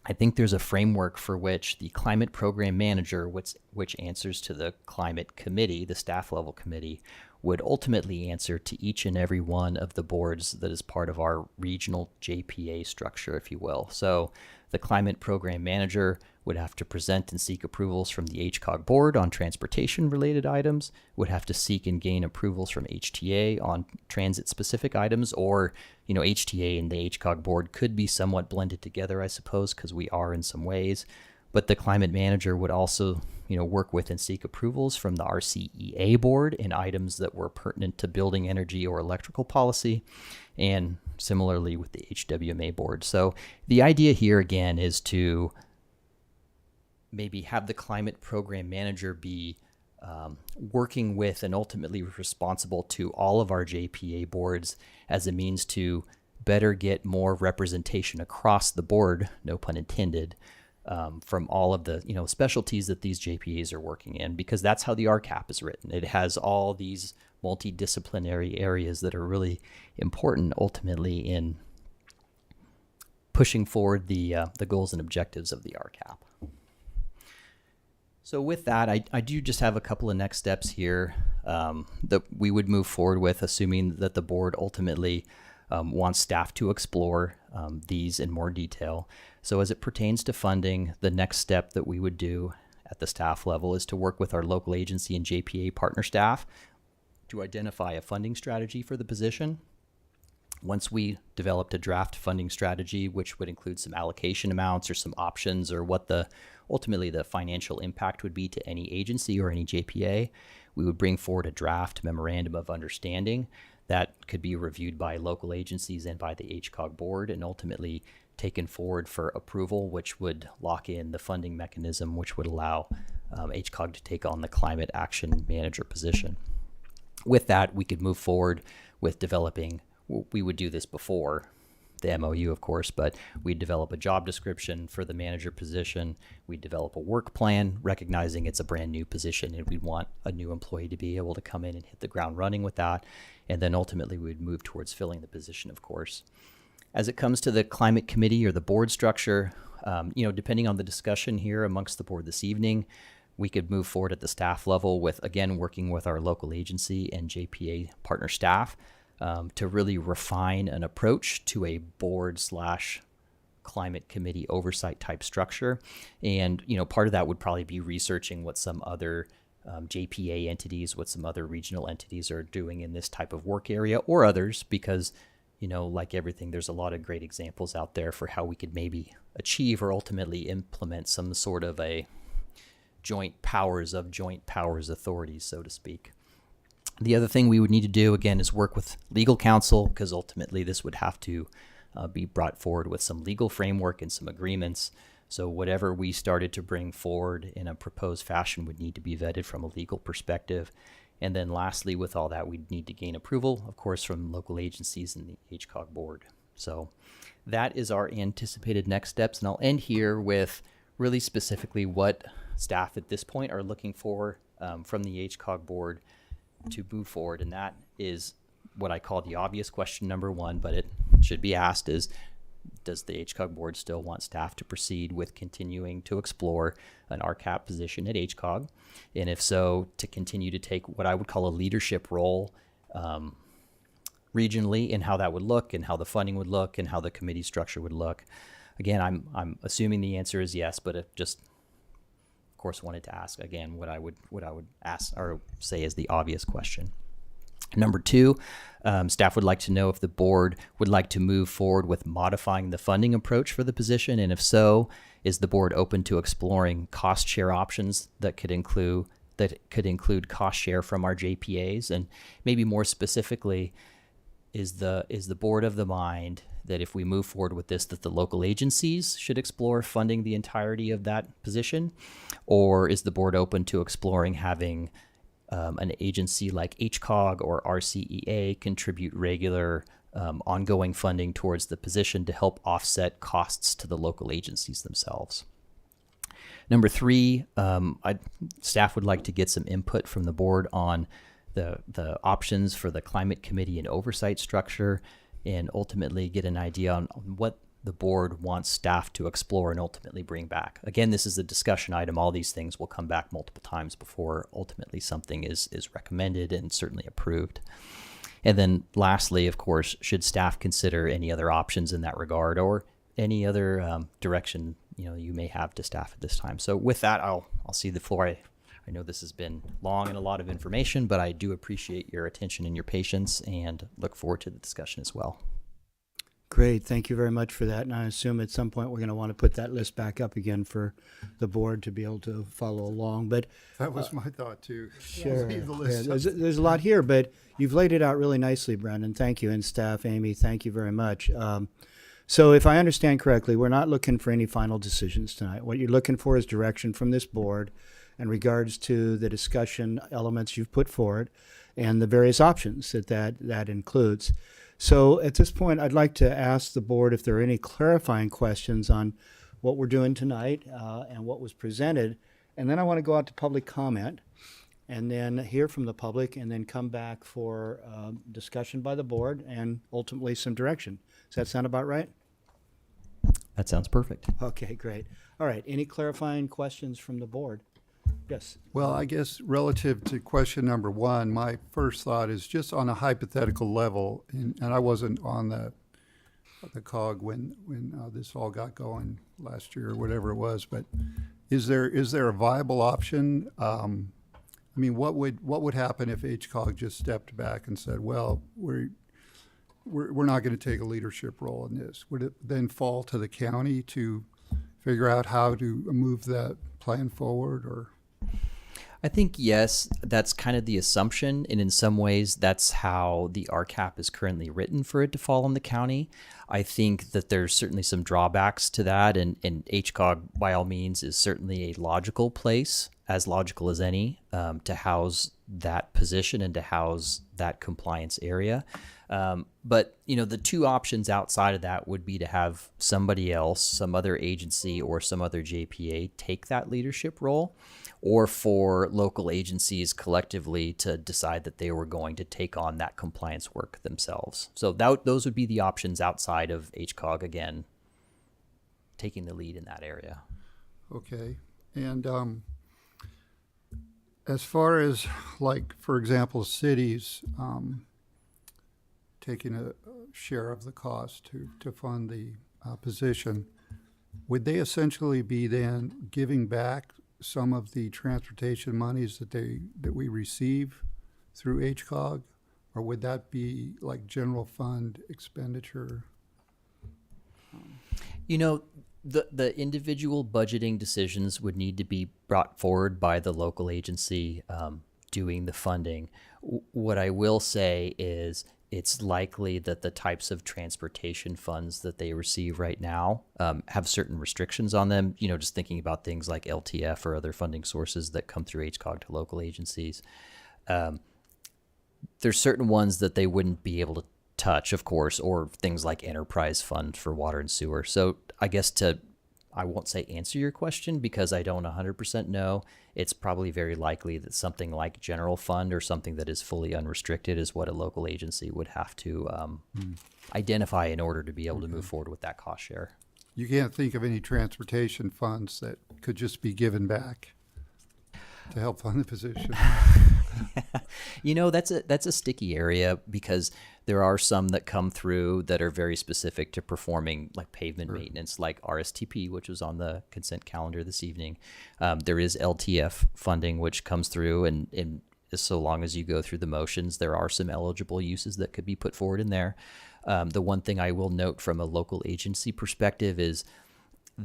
I think there's a framework for which the climate program manager, which answers to the climate committee, the staff level committee, would ultimately answer to each and every one of the boards that is part of our regional JPA structure, if you will. So the climate program manager would have to present and seek approvals from the HCOG board on transportation related items, would have to seek and gain approvals from HTA on transit specific items, or, you know, HTA and the HCOG board could be somewhat blended together, I suppose, because we are in some ways. But the climate manager would also, you know, work with and seek approvals from the RCEA board in items that were pertinent to building energy or electrical policy, and similarly with the HWMA board. So the idea here again is to maybe have the climate program manager be working with and ultimately responsible to all of our JPA boards as a means to better get more representation across the board, no pun intended, from all of the, you know, specialties that these JPAs are working in, because that's how the RCAP is written. It has all these multidisciplinary areas that are really important ultimately in pushing forward the goals and objectives of the RCAP. So with that, I do just have a couple of next steps here that we would move forward with, assuming that the board ultimately wants staff to explore these in more detail. So as it pertains to funding, the next step that we would do at the staff level is to work with our local agency and JPA partner staff to identify a funding strategy for the position. Once we developed a draft funding strategy, which would include some allocation amounts or some options or what ultimately the financial impact would be to any agency or any JPA, we would bring forward a draft memorandum of understanding that could be reviewed by local agencies and by the HCOG board and ultimately taken forward for approval, which would lock in the funding mechanism, which would allow HCOG to take on the climate action manager position. With that, we could move forward with developing, we would do this before the MOU, of course, but we'd develop a job description for the manager position. We'd develop a work plan, recognizing it's a brand new position and we'd want a new employee to be able to come in and hit the ground running with that. And then ultimately we'd move towards filling the position, of course. As it comes to the climate committee or the board structure, you know, depending on the discussion here amongst the board this evening, we could move forward at the staff level with, again, working with our local agency and JPA partner staff to really refine an approach to a board slash climate committee oversight type structure. And, part of that would probably be researching what some other JPA entities, what some other regional entities are doing in this type of work area, or others, because, like everything, there's a lot of great examples out there for how we could maybe achieve or ultimately implement some sort of a joint powers authorities, so to speak. The other thing we would need to do, again, is work with legal counsel, because ultimately this would have to be brought forward with some legal framework and some agreements. So whatever we started to bring forward in a proposed fashion would need to be vetted from a legal perspective. And then lastly, with all that, we'd need to gain approval, of course, from local agencies and the HCOG board. So that is our anticipated next steps. And I'll end here with really specifically what staff at this point are looking for from the HCOG board to move forward. And that is what I call the obvious question number one, but it should be asked is, does the HCOG board still want staff to proceed with continuing to explore an RCAP position at HCOG? And if so, to continue to take what I would call a leadership role regionally in how that would look and how the funding would look and how the committee structure would look. Again, I'm assuming the answer is yes, but it just, of course, wanted to ask again what I would ask or say is the obvious question. Number two, staff would like to know if the board would like to move forward with modifying the funding approach for the position, and if so, is the board open to exploring cost share options that could include cost share from our JPAs, and maybe more specifically, is the board of the mind that if we move forward with this, that the local agencies should explore funding the entirety of that position, or is the board open to exploring having an agency like HCOG or RCEA contribute regular ongoing funding towards the position to help offset costs to the local agencies themselves? Number three, staff would like to get some input from the board on the options for the climate committee and oversight structure, and ultimately get an idea on what the board wants staff to explore and ultimately bring back. Again, this is a discussion item. All these things will come back multiple times before ultimately something is recommended and certainly approved. And then lastly, of course, should staff consider any other options in that regard or any other direction you may have to staff at this time. So with that, I'll cede the floor. I know this has been long and a lot of information, but I do appreciate your attention and your patience and look forward to the discussion as well. Great. Thank you very much for that. And I assume at some point we're going to want to put that list back up again for the board to be able to follow along. But That was my thought too. sure, Leave the list yeah, up. there's a lot here, but you've laid it out really nicely, Brendan. Thank you. And staff, Amy, thank you very much. So if I understand correctly, we're not looking for any final decisions tonight. What you're looking for is direction from this board in regards to the discussion elements you've put forward and the various options that includes. So at this point, I'd like to ask the board if there are any clarifying questions on what we're doing tonight and what was presented. And then I want to go out to public comment and then hear from the public and then come back for discussion by the board and ultimately some direction. Does that sound about right? That sounds perfect. Okay, great. All right. Any clarifying questions from the board? Yes. Well, I guess relative to question number one, my first thought is just on a hypothetical level, and I wasn't on the COG when this all got going last year or whatever it was, but is there a viable option? I mean, what would happen if HCOG just stepped back and said, well, we're not going to take a leadership role in this? Would it then fall to the county to figure out how to move that plan forward, or? I think, yes, that's kind of the assumption. And in some ways, that's how the RCAP is currently written for it to fall on the county. I think that there's certainly some drawbacks to that. And HCOG, by all means, is certainly a logical place, as logical as any, to house that position and to house that compliance area. But, the two options outside of that would be to have somebody else, some other agency or some other JPA take that leadership role, or for local agencies collectively to decide that they were going to take on that compliance work themselves. So those would be the options outside of HCOG, again, taking the lead in that area. Okay. And as far as, like, for example, cities, taking a share of the cost to fund the position, would they essentially be then giving back some of the transportation monies that we receive through HCOG? Or would that be like general fund expenditure? You know, the individual budgeting decisions would need to be brought forward by the local agency doing the funding. What I will say is it's likely that the types of transportation funds that they receive right now have certain restrictions on them. You know, just thinking about things like LTF or other funding sources that come through HCOG to local agencies. There's certain ones that they wouldn't be able to touch, of course, or things like enterprise fund for water and sewer. So I guess I won't say answer your question because I don't 100% know. It's probably very likely that something like general fund or something that is fully unrestricted is what a local agency would have to identify in order to be able to move forward with that cost share. You can't think of any transportation funds that could just be given back to help fund the position. You know, that's a sticky area because there are some that come through that are very specific to performing like pavement maintenance, like RSTP, which was on the consent calendar this evening. There is LTF funding, which comes through, and so long as you go through the motions, there are some eligible uses that could be put forward in there. The one thing I will note from a local agency perspective is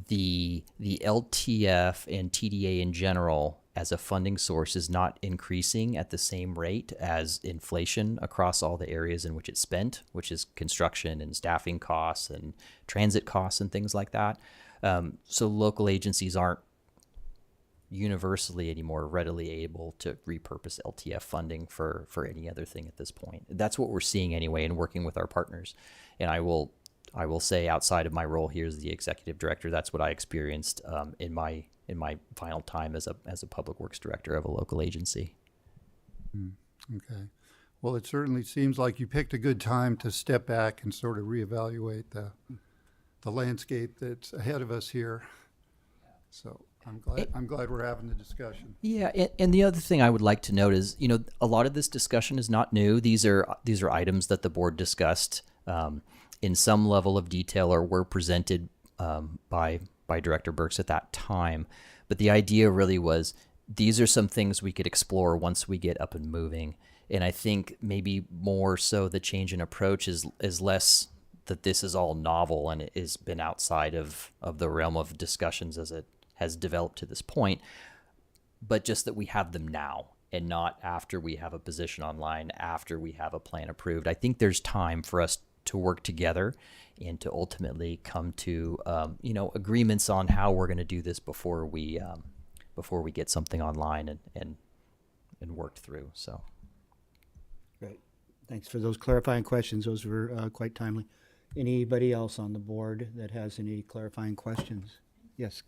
the LTF and TDA in general as a funding source is not increasing at the same rate as inflation across all the areas in which it's spent, which is construction and staffing costs and transit costs and things like that. So local agencies aren't universally anymore readily able to repurpose LTF funding for any other thing at this point. That's what we're seeing anyway in working with our partners. And I will say, outside of my role here as the executive director, that's what I experienced in my final time as a public works director of a local agency. Okay. Well, it certainly seems like you picked a good time to step back and sort of reevaluate the landscape that's ahead of us here. So I'm glad we're having the discussion. Yeah, and the other thing I would like to note is, you know, a lot of this discussion is not new. These are items that the board discussed in some level of detail or were presented by Director Burks at that time. But the idea really was these are some things we could explore once we get up and moving. And I think maybe more so the change in approach is less that this is all novel and it has been outside of the realm of discussions as it has developed to this point, but just that we have them now and not after we have a position online, after we have a plan approved. I think there's time for us to work together and to ultimately come to agreements on how we're going to do this before we get something online and worked through. So Great. Thanks for those clarifying questions. Those were quite timely. Anybody else on the board that has any clarifying questions? Yes.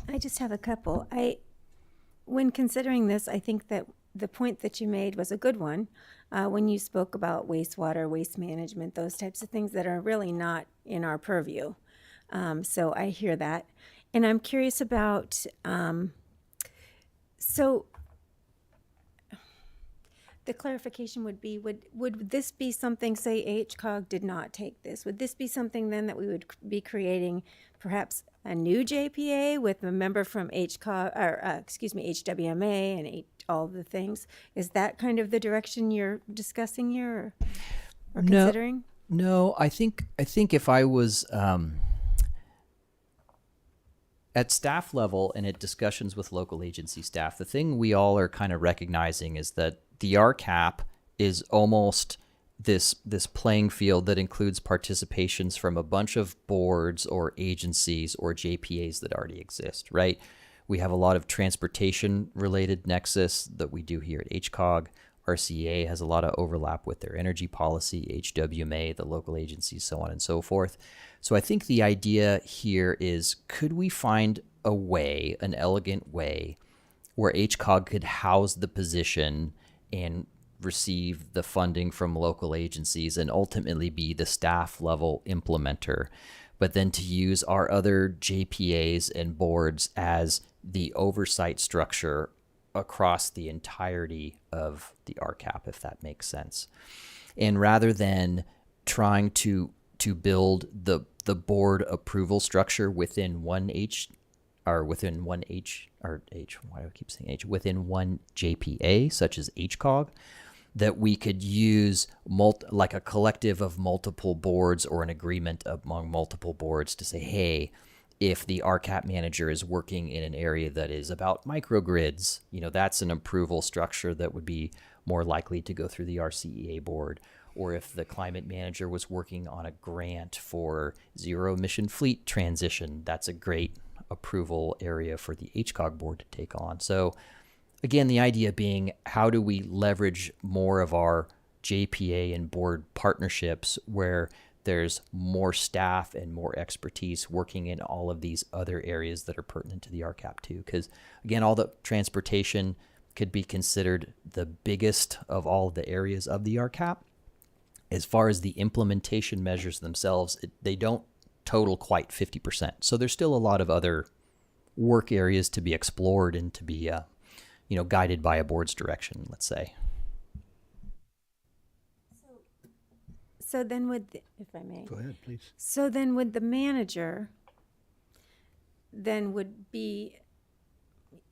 I just have a couple. When considering this, I think that the point that you made was a good one when you spoke about wastewater, waste management, those types of things that are really not in our purview. So I hear that. And I'm curious about, so the clarification would be, would this be something, say HCOG did not take this, would this be something then that we would be creating perhaps a new JPA with a member from HCOG, or HWMA and all the things? Is that kind of the direction you're discussing here or considering? No, I think if I was at staff level and at discussions with local agency staff, the thing we all are kind of recognizing is that the RCAP is almost this playing field that includes participations from a bunch of boards or agencies or JPAs that already exist, right? We have a lot of transportation related nexus that we do here at HCOG. RCA has a lot of overlap with their energy policy, HWMA, the local agencies, so on and so forth. So I think the idea here is, could we find a way, an elegant way, where HCOG could house the position and receive the funding from local agencies and ultimately be the staff level implementer, but then to use our other JPAs and boards as the oversight structure across the entirety of the RCAP, if that makes sense. And rather than trying to build the board approval structure within one H, within one JPA, such as HCOG, that we could use like a collective of multiple boards or an agreement among multiple boards to say, hey, if the RCAP manager is working in an area that is about microgrids, that's an approval structure that would be more likely to go through the RCEA board. Or if the climate manager was working on a grant for zero emission fleet transition, that's a great approval area for the HCOG board to take on. So again, the idea being, how do we leverage more of our JPA and board partnerships where there's more staff and more expertise working in all of these other areas that are pertinent to the RCAP too? Because again, all the transportation could be considered the biggest of all the areas of the RCAP. As far as the implementation measures themselves, they don't total quite 50%. So there's still a lot of other work areas to be explored and to be guided by a board's direction, let's say. So then if I may. Go ahead, please. So then would the manager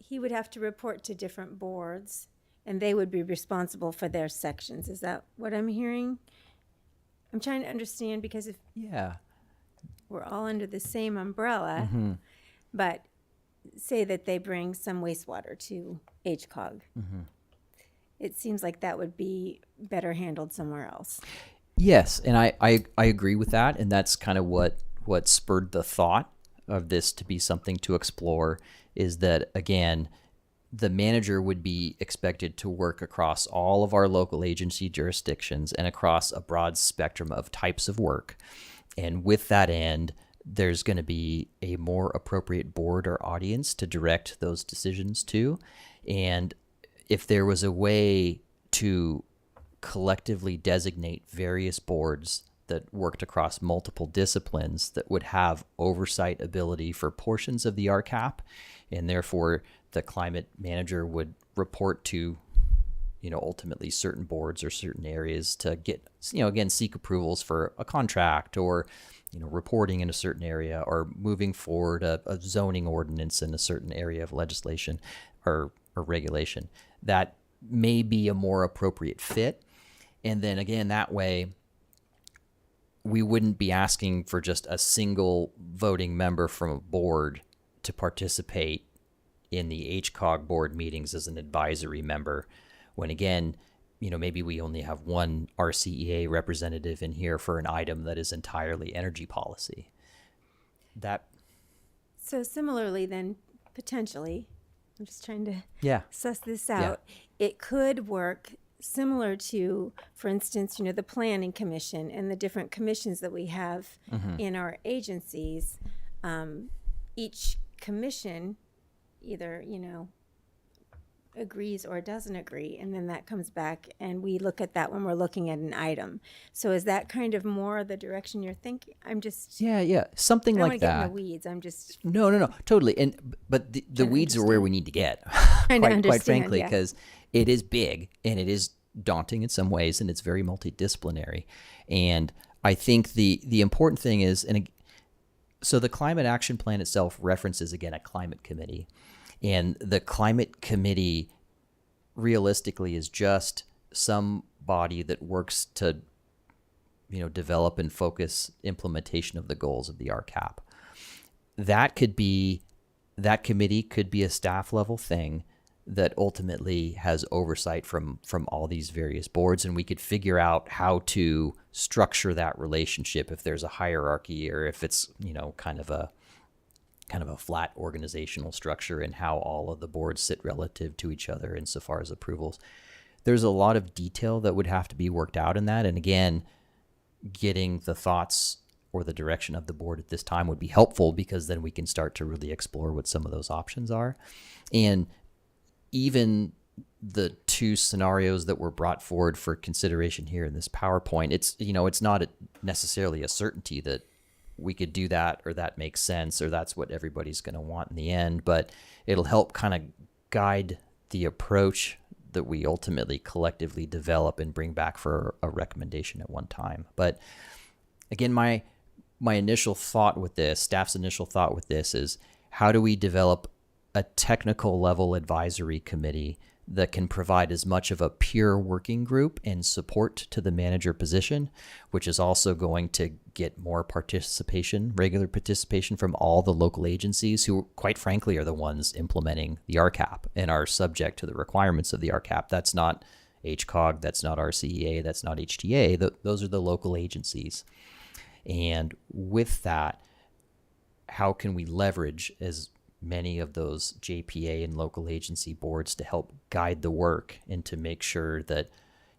he would have to report to different boards and they would be responsible for their sections. Is that what I'm hearing? I'm trying to understand, because if we're all under the same umbrella, but say that they bring some wastewater to HCOG, it seems like that would be better handled somewhere else. Yes, and I agree with that, and that's kind of what spurred the thought of this to be something to explore, is that, again, the manager would be expected to work across all of our local agency jurisdictions and across a broad spectrum of types of work. And with that end, there's going to be a more appropriate board or audience to direct those decisions to. And if there was a way to collectively designate various boards that worked across multiple disciplines that would have oversight ability for portions of the RCAP, and therefore the climate manager would report to, ultimately certain boards or certain areas to get, again, seek approvals for a contract or, reporting in a certain area or moving forward a zoning ordinance in a certain area of legislation or regulation. That may be a more appropriate fit. And then again, that way, we wouldn't be asking for just a single voting member from a board to participate in the HCOG board meetings as an advisory member, when again, maybe we only have one RCEA representative in here for an item that is entirely energy policy. So similarly then, potentially, I'm just trying to suss this Yeah. out, it could work similar to, for instance, the planning commission and the different commissions that we have in our agencies. Each commission either, agrees or doesn't agree, and then that comes back and we look at that when we're looking at an item. So is that kind of more the direction you're thinking? I'm just Something I don't like want to get that. in the weeds. I'm just No, totally. But the to weeds are where we need to get, Trying to quite understand, frankly, yeah. because it is big and it is daunting in some ways, and it's very multidisciplinary. And I think the important thing is, so the climate action plan itself references, again, a climate committee. And the climate committee realistically is just some body that works to, develop and focus implementation of the goals of the RCAP. That committee could be a staff level thing that ultimately has oversight from all these various boards, and we could figure out how to structure that relationship if there's a hierarchy, or if it's, kind of a flat organizational structure, and how all of the boards sit relative to each other insofar as approvals. There's a lot of detail that would have to be worked out in that. And again, getting the thoughts or the direction of the board at this time would be helpful, because then we can start to really explore what some of those options are. And even the two scenarios that were brought forward for consideration here in this PowerPoint, it's not necessarily a certainty that we could do that, or that makes sense, or that's what everybody's going to want in the end, but it'll help kind of guide the approach that we ultimately collectively develop and bring back for a recommendation at one time. But again, my initial thought with this, staff's initial thought with this is, how do we develop a technical level advisory committee that can provide as much of a peer working group and support to the manager position, which is also going to get more participation, regular participation from all the local agencies who, quite frankly, are the ones implementing the RCAP and are subject to the requirements of the RCAP. That's not HCOG, that's not RCEA, that's not HTA. Those are the local agencies. And with that, how can we leverage as many of those JPA and local agency boards to help guide the work and to make sure that,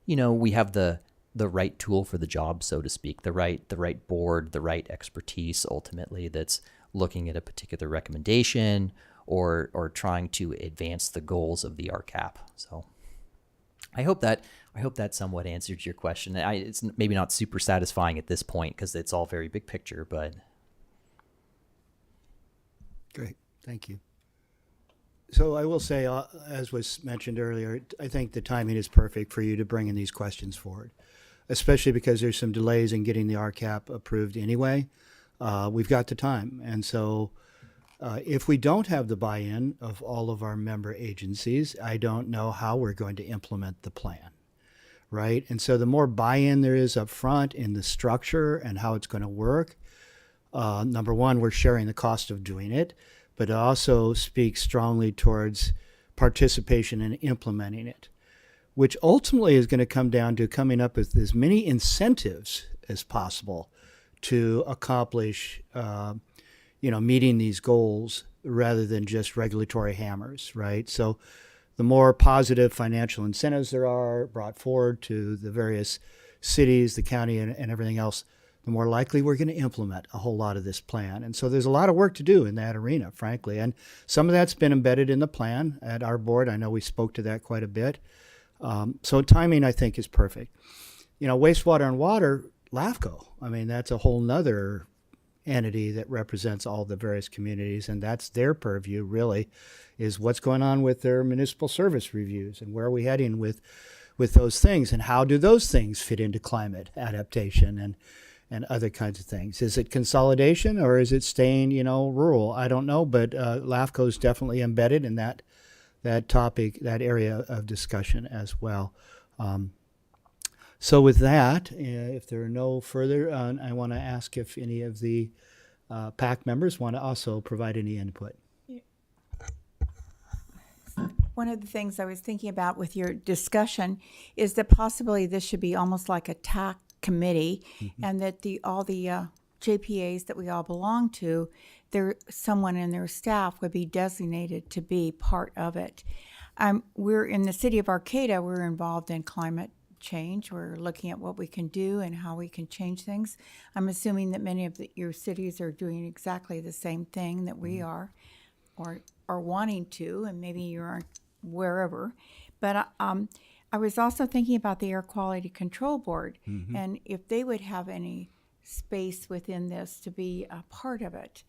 we have the right tool for the job, so to speak, the right board, the right expertise ultimately that's looking at a particular recommendation or trying to advance the goals of the RCAP. So I hope that somewhat answered your question. It's maybe not super satisfying at this point because it's all very big picture, but Great. Thank you. So I will say, as was mentioned earlier, I think the timing is perfect for you to bring in these questions forward, especially because there's some delays in getting the RCAP approved anyway. We've got the time. And so if we don't have the buy-in of all of our member agencies, I don't know how we're going to implement the plan, right? And so the more buy-in there is up front in the structure and how it's going to work, number one, we're sharing the cost of doing it, but it also speaks strongly towards participation in implementing it, which ultimately is going to come down to coming up with as many incentives as possible to accomplish, meeting these goals rather than just regulatory hammers, right? So the more positive financial incentives there are brought forward to the various cities, the county, and everything else, the more likely we're going to implement a whole lot of this plan. And so there's a lot of work to do in that arena, frankly. And some of that's been embedded in the plan at our board. I know we spoke to that quite a bit. So timing, I think, is perfect. Wastewater and water, LAFCO, I mean, that's a whole nother entity that represents all the various communities, and that's their purview, really, is what's going on with their municipal service reviews and where are we heading with those things, and how do those things fit into climate adaptation and other kinds of things. Is it consolidation or is it staying, rural? I don't know, but LAFCO is definitely embedded in that topic, that area of discussion as well. So with that, if there are no further, I want to ask if any of the PAC members want to also provide any input. One of the things I was thinking about with your discussion is that possibly this should be almost like a TAC committee, and that all the JPAs that we all belong to, someone in their staff would be designated to be part of it. We're in the city of Arcata, we're involved in climate change. We're looking at what we can do and how we can change things. I'm assuming that many of your cities are doing exactly the same thing that we are, or are wanting to, and maybe you aren't wherever. But I was also thinking about the Air Quality Control Board, and if they would have any space within this to be a part of it.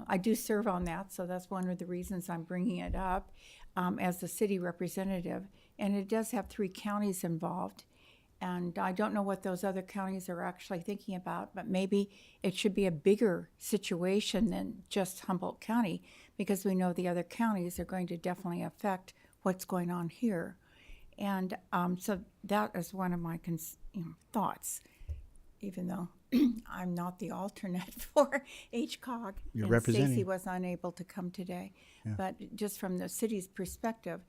I do serve on that, so that's one of the reasons I'm bringing it up as the city representative. And it does have 3 counties involved. And I don't know what those other counties are actually thinking about, but maybe it should be a bigger situation than just Humboldt County, because we know the other counties are going to definitely affect what's going on here. And so that is one of my thoughts, even though I'm not the alternate for HCOG. You're and representing. Stacy was unable to come today, but just from the city's perspective.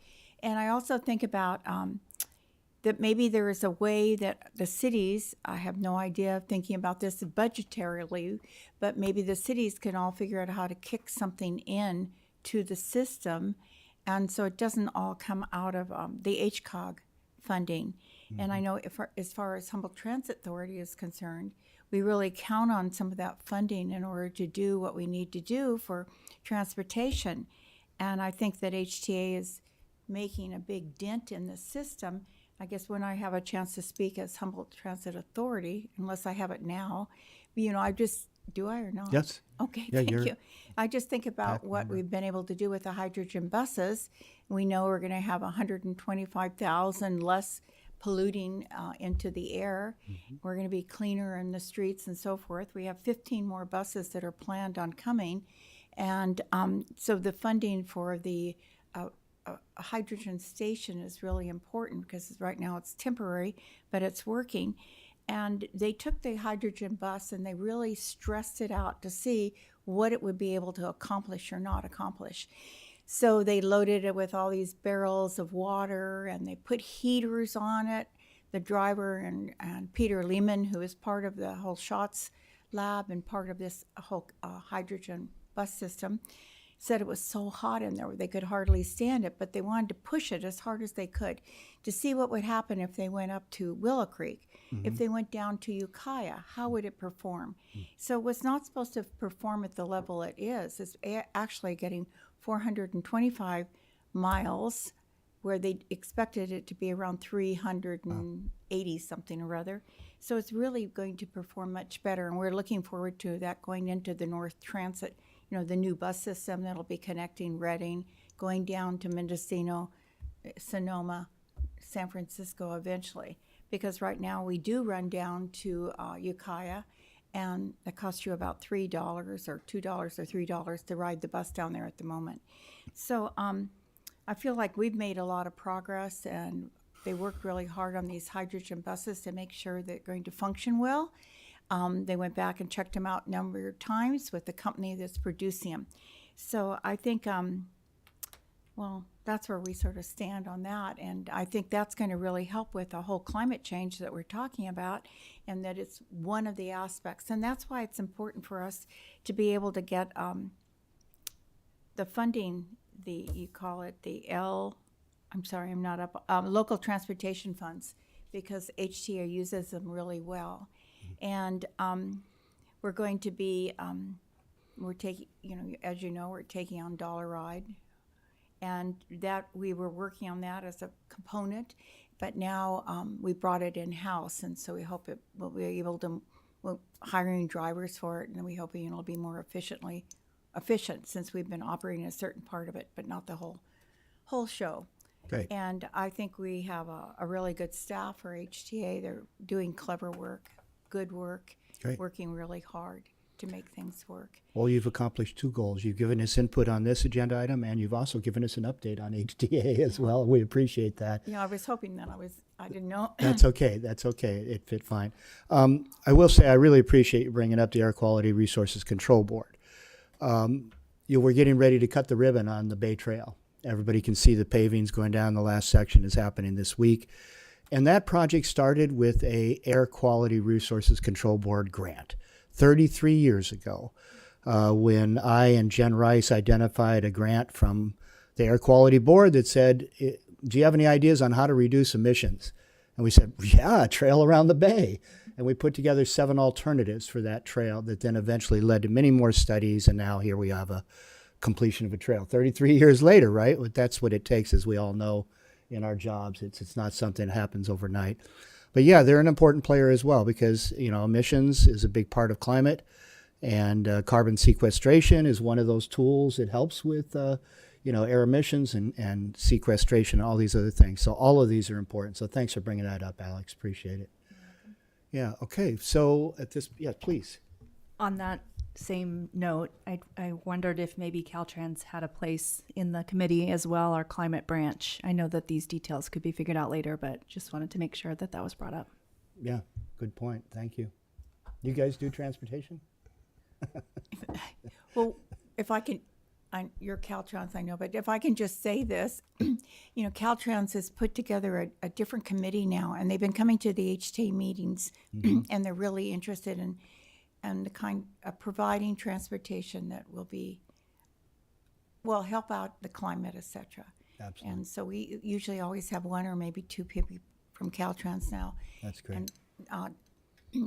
And I also think about that maybe there is a way that the cities, I have no idea thinking about this budgetarily, but maybe the cities can all figure out how to kick something in to the system, and so it doesn't all come out of the HCOG funding. And I know as far as Humboldt Transit Authority is concerned, we really count on some of that funding in order to do what we need to do for transportation. And I think that HTA is making a big dent in the system. I guess when I have a chance to speak as Humboldt Transit Authority, unless I have it now, I just Do I or not? Yes. Okay, Yeah, thank you're you. I just think about PAC what member. we've been able to do with the hydrogen buses. We know we're going to have 125,000 less polluting into the air. We're going to be cleaner in the streets and so forth. We have 15 more buses that are planned on coming. And so the funding for the hydrogen station is really important because right now it's temporary, but it's working. And they took the hydrogen bus and they really stressed it out to see what it would be able to accomplish or not accomplish. So they loaded it with all these barrels of water and they put heaters on it. The driver and Peter Lehman, who is part of the whole SHOTS lab and part of this whole hydrogen bus system, said it was so hot in there they could hardly stand it, but they wanted to push it as hard as they could to see what would happen if they went up to Willow Creek, if they went down to Ukiah, how would it perform? So it was not supposed to perform at the level it is. It's actually getting 425 miles where they expected it to be around 380 something or other. So it's really going to perform much better, and we're looking forward to that going into the North Transit, you know, the new bus system that'll be connecting Reading, going down to Mendocino, Sonoma, San Francisco eventually. Because right now we do run down to Ukiah, and that costs you about $3 or $2 or $3 to ride the bus down there at the moment. So I feel like we've made a lot of progress, and they worked really hard on these hydrogen buses to make sure they're going to function well. They went back and checked them out a number of times with the company that's producing them. So I think, well, that's where we sort of stand on that. And I think that's going to really help with the whole climate change that we're talking about, and that it's one of the aspects. And that's why it's important for us to be able to get the funding, you call it the local transportation funds, because HTA uses them really well. And we're going to be, we're taking, as you know, we're taking on Dollar Ride. And that we were working on that as a component, but now we brought it in-house, and so we hope it will be able to, we're hiring drivers for it, and we hope it'll be more efficient since we've been operating a certain part of it, but not the whole show. Great. And I think we have a really good staff for HTA. They're doing clever work, good work, Great. working really hard to make things work. Well, you've accomplished two goals. You've given us input on this agenda item, and you've also given us an update on HTA as well. We appreciate that. Yeah, I was hoping that I didn't know. That's okay. That's okay. It fit fine. I will say I really appreciate you bringing up the Air Quality Resources Control Board. We're getting ready to cut the ribbon on the Bay Trail. Everybody can see the pavings going down. The last section is happening this week. And that project started with a Air Quality Resources Control Board grant 33 years ago, when I and Jen Rice identified a grant from the Air Quality Board that said, do you have any ideas on how to reduce emissions? And we said, yeah, a trail around the bay. And we put together 7 alternatives for that trail that then eventually led to many more studies, and now here we have a completion of a trail 33 years later, right? That's what it takes, as we all know in our jobs. It's not something that happens overnight. But yeah, they're an important player as well, because emissions is a big part of climate, and carbon sequestration is one of those tools that helps with air emissions and sequestration and all these other things. So all of these are important. So thanks for bringing that up, Alex. Appreciate it. Yeah. Okay. So please. On that same note, I wondered if maybe Caltrans had a place in the committee as well, our climate branch. I know that these details could be figured out later, but just wanted to make sure that was brought up. Yeah, good point. Thank you. You guys do transportation? Well, if I can, you're Caltrans, I know, but if I can just say this, Caltrans has put together a different committee now, and they've been coming to the HTA meetings, and they're really interested in the kind of providing transportation that will help out the climate, et cetera. Absolutely. And so we usually always have 1 or maybe 2 people from Caltrans now. That's great. And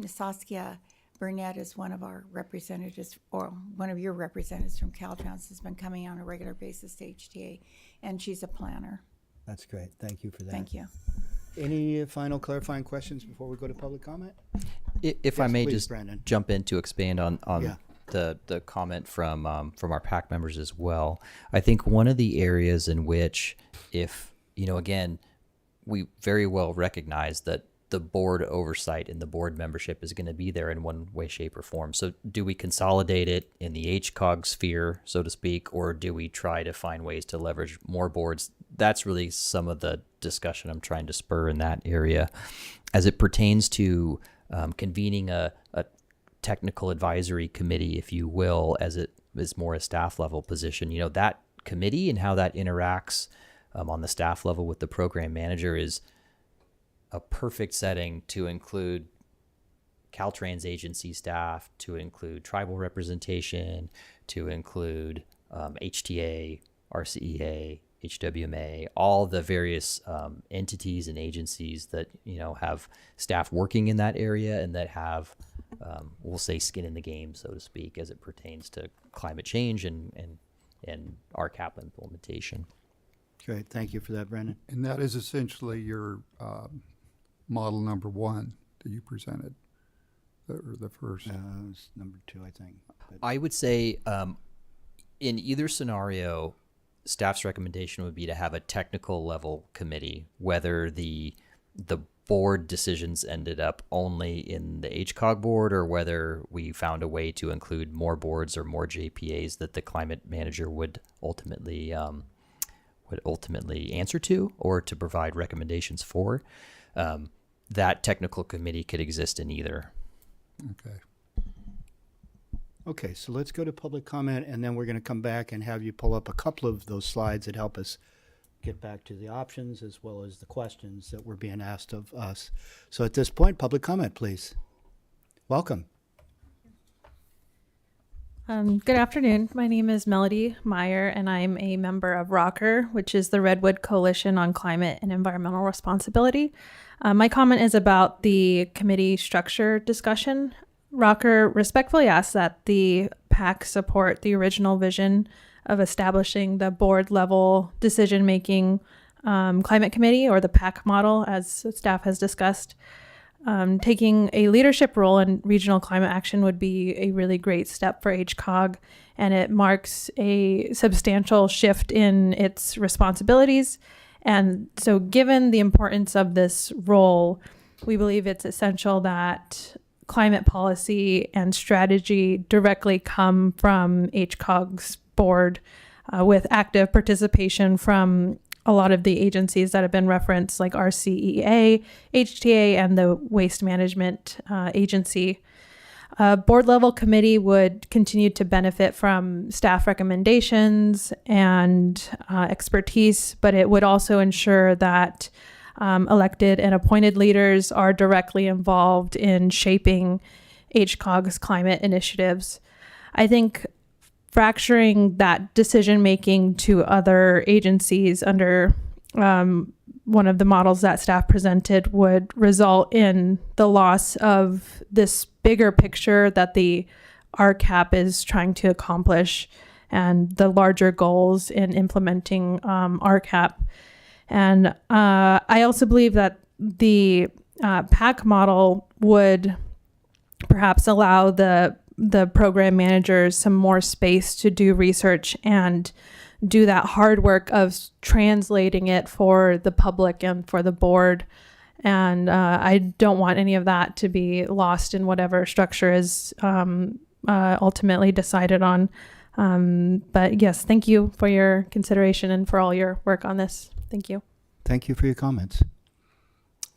Saskia Burnett is one of our representatives, or one of your representatives from Caltrans, has been coming on a regular basis to HTA, and she's a planner. That's great. Thank you for that. Thank you. Any final clarifying questions before we go to public comment? If I Yes, may please, just Brandon. jump in to expand on Yeah. the comment from our PAC members as well. I think one of the areas in which, if again, we very well recognize that the board oversight and the board membership is going to be there in one way, shape, or form. So do we consolidate it in the HCOG sphere, so to speak, or do we try to find ways to leverage more boards? That's really some of the discussion I'm trying to spur in that area. As it pertains to convening a technical advisory committee, if you will, as it is more a staff level position, that committee and how that interacts on the staff level with the program manager is a perfect setting to include Caltrans agency staff, to include tribal representation, to include HTA, RCEA, HWMA, all the various entities and agencies that have staff working in that area and that have, we'll say, skin in the game, so to speak, as it pertains to climate change and RCAP implementation. Great. Thank you for that, Brandon. And that is essentially your model number one that you presented, or the first. It's number 2, I think. But I would say in either scenario, staff's recommendation would be to have a technical level committee, whether the board decisions ended up only in the HCOG board or whether we found a way to include more boards or more JPAs that the climate manager would ultimately answer to or to provide recommendations for. That technical committee could exist in either. Okay. Okay, so let's go to public comment, and then we're going to come back and have you pull up a couple of those slides that help us get back to the options as well as the questions that were being asked of us. So at this point, public comment, please. Welcome. Good afternoon. My name is Melody Meyer, and I'm a member of ROCKR, which is the Redwood Coalition on Climate and Environmental Responsibility. My comment is about the committee structure discussion. ROCKR respectfully asks that the PAC support the original vision of establishing the board-level decision-making climate committee, or the PAC model, as staff has discussed. Taking a leadership role in regional climate action would be a really great step for HCOG, and it marks a substantial shift in its responsibilities. And so given the importance of this role, we believe it's essential that climate policy and strategy directly come from HCOG's board, with active participation from a lot of the agencies that have been referenced, like RCEA, HTA, and the Waste Management Agency. A board level committee would continue to benefit from staff recommendations and expertise, but it would also ensure that elected and appointed leaders are directly involved in shaping HCOG's climate initiatives. I think fracturing that decision making to other agencies under one of the models that staff presented would result in the loss of this bigger picture that the RCAP is trying to accomplish and the larger goals in implementing RCAP. And I also believe that the PAC model would perhaps allow the program managers some more space to do research and do that hard work of translating it for the public and for the board. And I don't want any of that to be lost in whatever structure is ultimately decided on. But yes, thank you for your consideration and for all your work on this. Thank you. Thank you for your comments.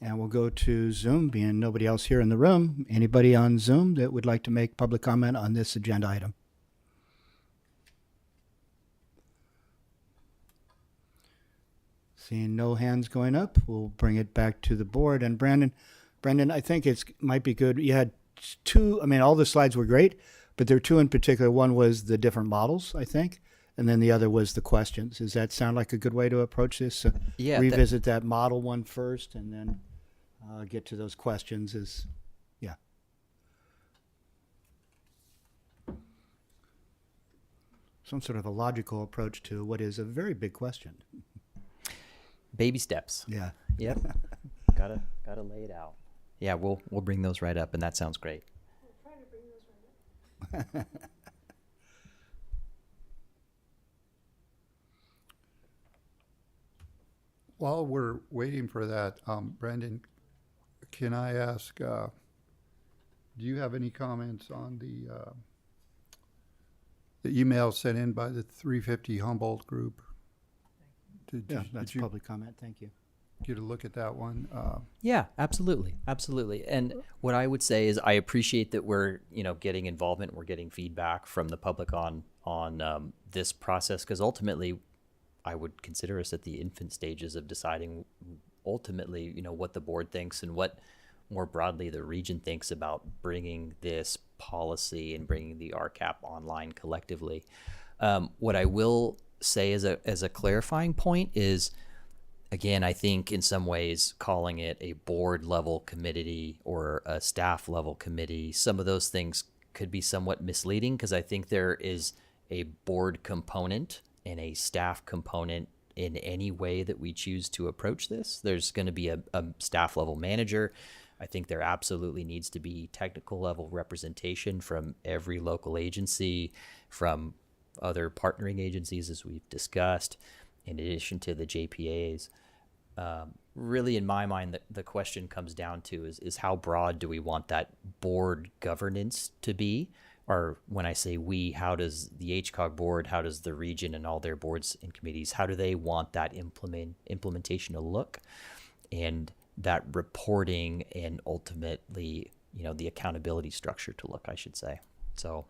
And we'll go to Zoom, being nobody else here in the room. Anybody on Zoom that would like to make public comment on this agenda item? Seeing no hands going up, we'll bring it back to the board. And Brandon, I think it might be good. You had 2, I mean, all the slides were great, but there are 2 in particular. One was the different models, I think, and then the other was the questions. Does that sound like a good way to approach this? Yeah. Revisit that model one first and then get to those questions yeah. Some sort of a logical approach to what is a very big question. Baby steps. Yeah. Yep. gotta lay it out. Yeah, we'll bring those right up, and that sounds great. While we're waiting for that, Brandon, can I ask, do you have any comments on the email sent in by the 350 Humboldt group? Yeah, Did that's you public comment. Thank you. get a look at that one? Yeah, absolutely, absolutely. And what I would say is I appreciate that we're getting involvement, we're getting feedback from the public on this process, because ultimately, I would consider us at the infant stages of deciding ultimately what the board thinks and what more broadly the region thinks about bringing this policy and bringing the RCAP online collectively. What I will say as a clarifying point is, again, I think in some ways calling it a board level committee or a staff level committee, some of those things could be somewhat misleading, because I think there is a board component and a staff component in any way that we choose to approach this. There's going to be a staff level manager. I think there absolutely needs to be technical level representation from every local agency, from other partnering agencies, as we've discussed, in addition to the JPAs. Really, in my mind, the question comes down to is how broad do we want that board governance to be? Or when I say we, how does the HCOG board, how does the region and all their boards and committees, how do they want that implementation to look? And that reporting and ultimately, the accountability structure to look, I should say. So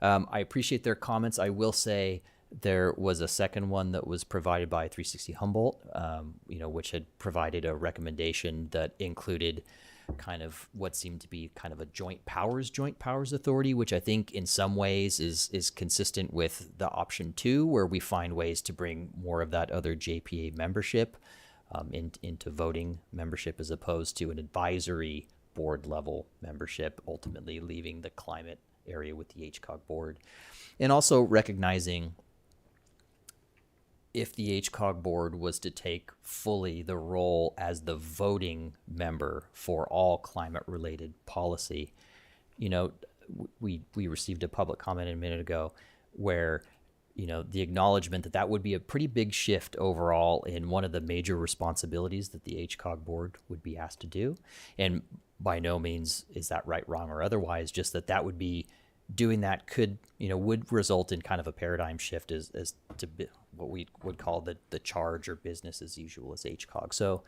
I appreciate their comments. I will say there was a second one that was provided by 360 Humboldt, which had provided a recommendation that included kind of what seemed to be kind of a joint powers authority, which I think in some ways is consistent with the option 2, where we find ways to bring more of that other JPA membership into voting membership, as opposed to an advisory board level membership, ultimately leaving the climate area with the HCOG board. And also recognizing if the HCOG board was to take fully the role as the voting member for all climate-related policy, we received a public comment a minute ago where, the acknowledgement that would be a pretty big shift overall in one of the major responsibilities that the HCOG board would be asked to do. And by no means is that right, wrong, or otherwise, just that would be doing that would result in kind of a paradigm shift as to what we would call the charge or business as usual as HCOG. So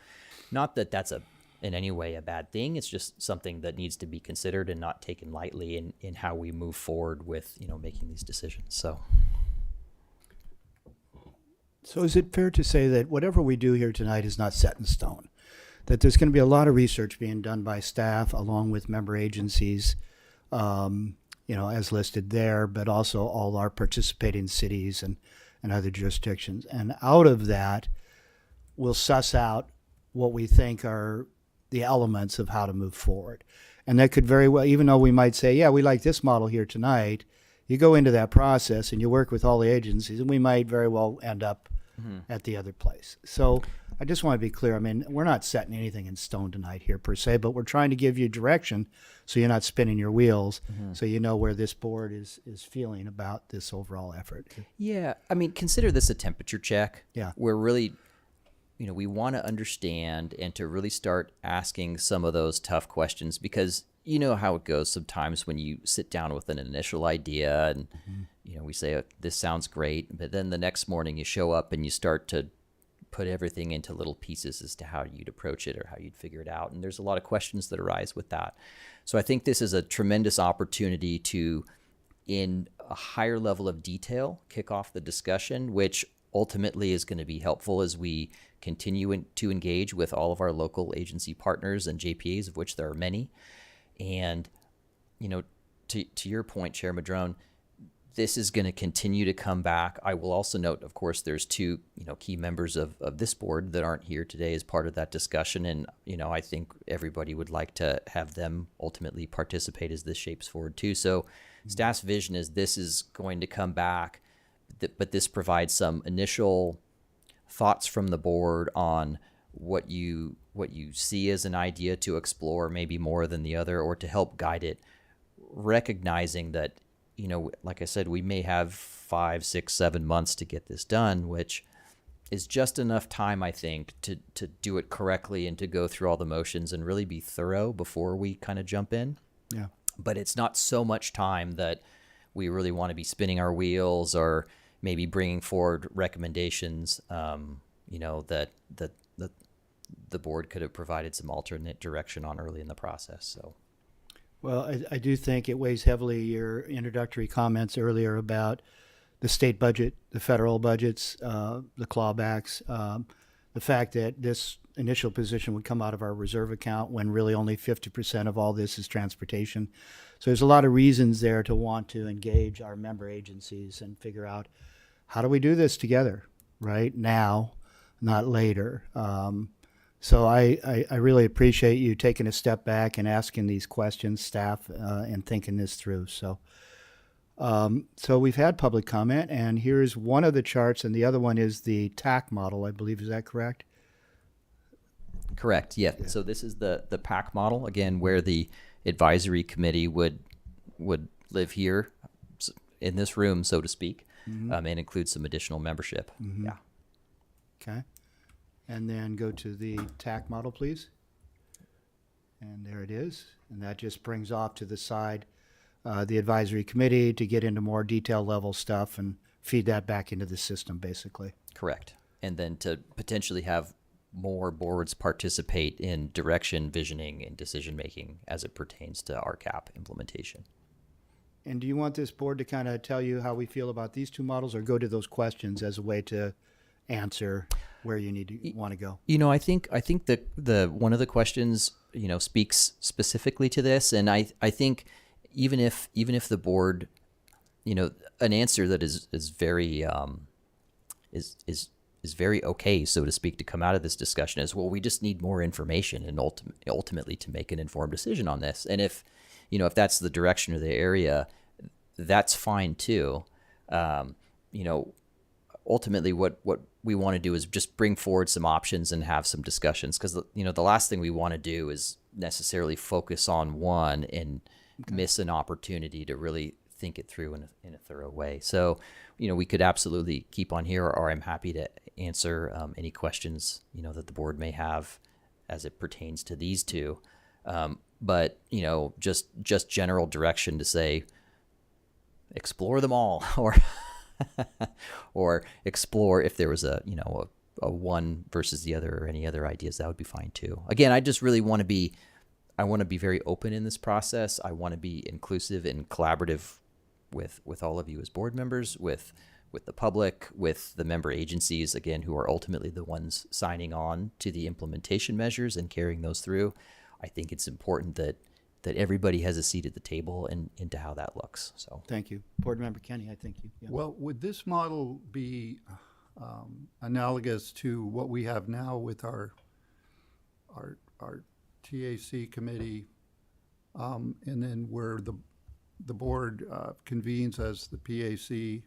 not that that's in any way a bad thing. It's just something that needs to be considered and not taken lightly in how we move forward with, making these decisions. So is it fair to say that whatever we do here tonight is not set in stone? That there's going to be a lot of research being done by staff along with member agencies, as listed there, but also all our participating cities and other jurisdictions. And out of that, we'll suss out what we think are the elements of how to move forward. And that could very well, even though we might say, yeah, we like this model here tonight, you go into that process and you work with all the agencies, and we might very well end up at the other place. So I just want to be clear. I mean, we're not setting anything in stone tonight here per se, but we're trying to give you direction so you're not spinning your wheels, so you know where this board is feeling about this overall effort. Yeah, I mean, consider this a temperature check. Yeah. We're really, we want to understand and to really start asking some of those tough questions, because you know how it goes sometimes when you sit down with an initial idea and, we say, oh, this sounds great, but then the next morning you show up and you start to put everything into little pieces as to how you'd approach it or how you'd figure it out. And there's a lot of questions that arise with that. So I think this is a tremendous opportunity to, in a higher level of detail, kick off the discussion, which ultimately is going to be helpful as we continue to engage with all of our local agency partners and JPAs, of which there are many. And, to your point, Chair Madrone, this is going to continue to come back. I will also note, of course, there's two, key members of this board that aren't here today as part of that discussion. And, I think everybody would like to have them ultimately participate as this shapes forward too. So staff's vision is this is going to come back, but this provides some initial thoughts from the board on what you see as an idea to explore maybe more than the other, or to help guide it, recognizing that, like I said, we may have 5, 6, 7 months to get this done, which is just enough time, I think, to do it correctly and to go through all the motions and really be thorough before we kind of jump in. Yeah. But it's not so much time that we really want to be spinning our wheels or maybe bringing forward recommendations, that the board could have provided some alternate direction on early in the process. So, Well, I do think it weighs heavily your introductory comments earlier about the state budget, the federal budgets, the clawbacks, the fact that this initial position would come out of our reserve account when really only 50% of all this is transportation. So there's a lot of reasons there to want to engage our member agencies and figure out how do we do this together right now, not later. So I really appreciate you taking a step back and asking these questions, staff, and thinking this through. So we've had public comment, and here's one of the charts, and the other one is the TAC model, I believe. Is that correct? correct. Yeah. So this is the PAC model, again, where the advisory committee would live here in this room, so to speak, and include some additional membership. Yeah. Okay. And then go to the TAC model, please. And there it is. And that just brings off to the side the advisory committee to get into more detail level stuff and feed that back into the system, basically. Correct. And then to potentially have more boards participate in direction, visioning, and decision-making as it pertains to RCAP implementation. And do you want this board to kind of tell you how we feel about these two models, or go to those questions as a way to answer where you need to want to go? You know, I think that the one of the questions, you know, speaks specifically to this, and I think even if the board, you know, an answer that is very is very okay, so to speak, to come out of this discussion is, well, we just need more information and ultimately to make an informed decision on this. And if that's the direction of the area, that's fine too. You know, ultimately what we want to do is just bring forward some options and have some discussions, because the last thing we want to do is necessarily focus on one and miss an opportunity to really think it through in a thorough way. So, we could absolutely keep on here, or I'm happy to answer any questions, that the board may have as it pertains to these two. But, just general direction to say, explore them all, or explore if there was a one versus the other, or any other ideas, that would be fine too. Again, I just really want to be very open in this process. I want to be inclusive and collaborative with all of you as board members, with the public, with the member agencies, again, who are ultimately the ones signing on to the implementation measures and carrying those through. I think it's important that everybody has a seat at the table and into how that looks. So Thank you. Board Member Kenny, I think you. Yeah. Well, would this model be analogous to what we have now with our TAC committee, and then where the board convenes as the PAC,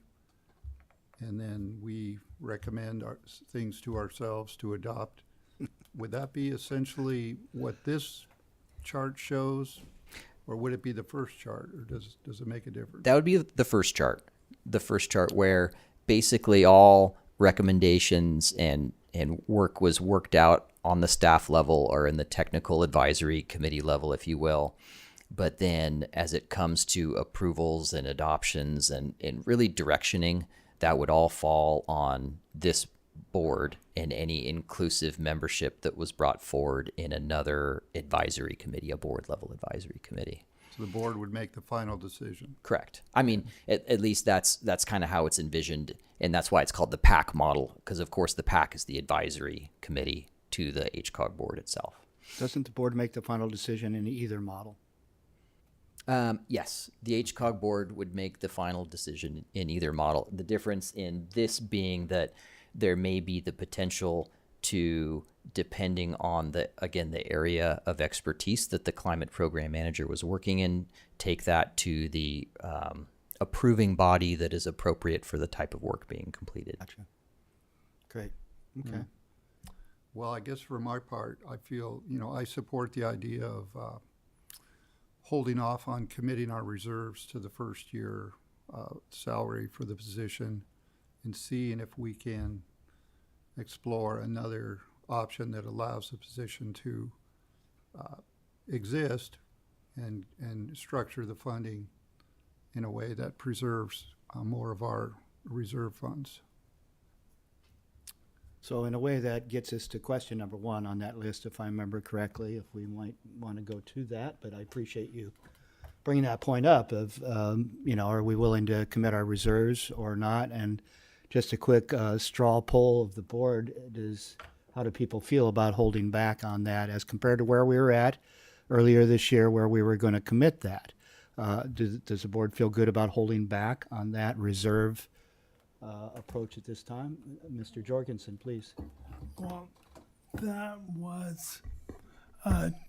and then we recommend things to ourselves to adopt? Would that be essentially what this chart shows, or would it be the first chart, or does it make a difference? that would be the first chart. The first chart, where basically all recommendations and work was worked out on the staff level or in the technical advisory committee level, if you will. But then as it comes to approvals and adoptions and really directioning, that would all fall on this board and any inclusive membership that was brought forward in another advisory committee, a board level advisory committee. So the board would make the final decision. Correct. I mean, at least that's kind of how it's envisioned, and that's why it's called the PAC model, because of course the PAC is the advisory committee to the HCOG board itself. Doesn't the board make the final decision in either model? Yes, the HCOG board would make the final decision in either model. The difference in this being that there may be the potential to, depending on the area of expertise that the climate program manager was working in, take that to the approving body that is appropriate for the type of work being completed. Gotcha. Great. Okay. Well, I guess for my part, I feel, I support the idea of holding off on committing our reserves to the first year salary for the position and seeing if we can explore another option that allows the position to exist and structure the funding in a way that preserves more of our reserve funds. So in a way, that gets us to question number one on that list, if I remember correctly, if we might want to go to that. But I appreciate you bringing that point up of, are we willing to commit our reserves or not? And just a quick straw poll of the board, how do people feel about holding back on that as compared to where we were at earlier this year where we were going to commit that? Does the board feel good about holding back on that reserve approach at this time? Mr. Jorgensen, please. Well, that was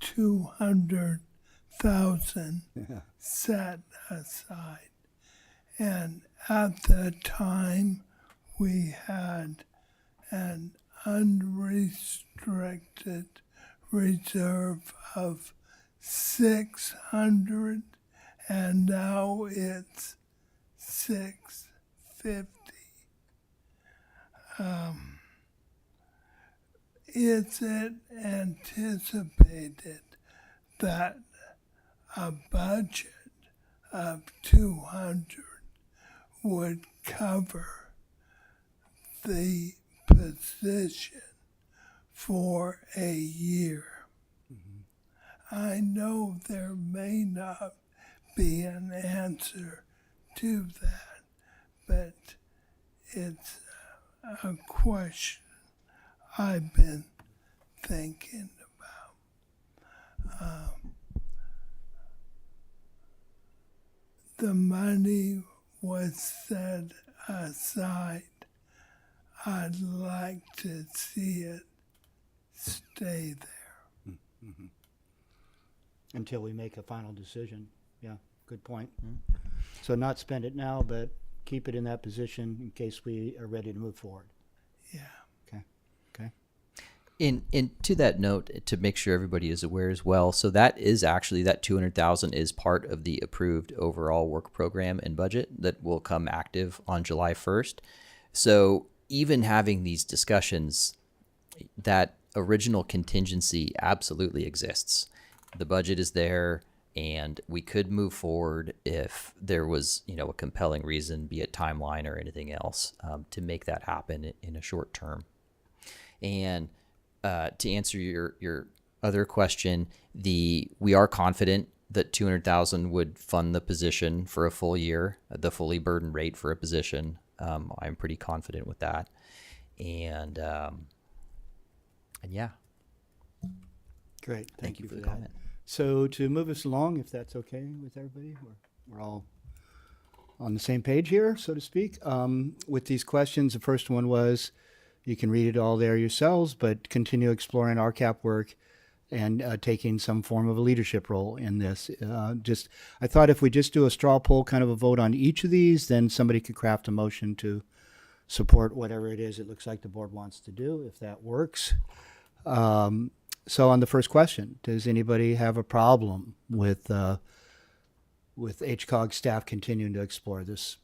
200,000 set aside. And at the time, we had an unrestricted reserve of 600, and now it's 650. Is it anticipated that a budget of 200 would cover the position for a year? I know there may not be an answer to that, but it's a question I've been thinking about. The money was set aside. I'd like to see it stay there. Mm-hmm. Until we make a final decision. Yeah, good point. So not spend it now, but keep it in that position in case we are ready to move forward. Yeah. Okay. In to that note, to make sure everybody is aware as well, so that is actually, that 200,000 is part of the approved overall work program and budget that will come active on July 1st. So even having these discussions, that original contingency absolutely exists. The budget is there, and we could move forward if there was, a compelling reason, be it timeline or anything else, to make that happen in a short term. And to answer your other question, we are confident that 200,000 would fund the position for a full year, the fully burdened rate for a position. I'm pretty confident with that, and yeah. Great. Thank you for for the that. comment. So to move us along, if that's okay with everybody, we're all on the same page here, so to speak. With these questions, the first one was, you can read it all there yourselves, but continue exploring RCAP work and taking some form of a leadership role in this. I thought if we just do a straw poll kind of a vote on each of these, then somebody could craft a motion to support whatever it is it looks like the board wants to do, if that works. So on the first question, does anybody have a problem with HCOG staff continuing to explore this?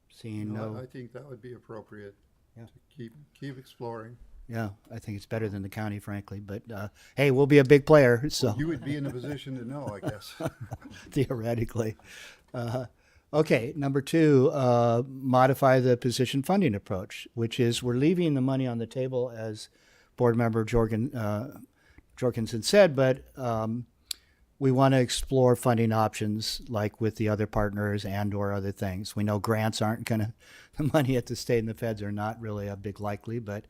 Seeing no. I think that would be appropriate. Yeah. To keep exploring. Yeah, I think it's better than the county, frankly. But hey, we'll be a big player, so You would be in a position to know, I guess. theoretically. Okay, number two, modify the position funding approach, which is we're leaving the money on the table, as Board Member Jorgensen said, but we want to explore funding options like with the other partners and or other things. We know grants aren't going to, the money at the state and the feds are not really a big likely, but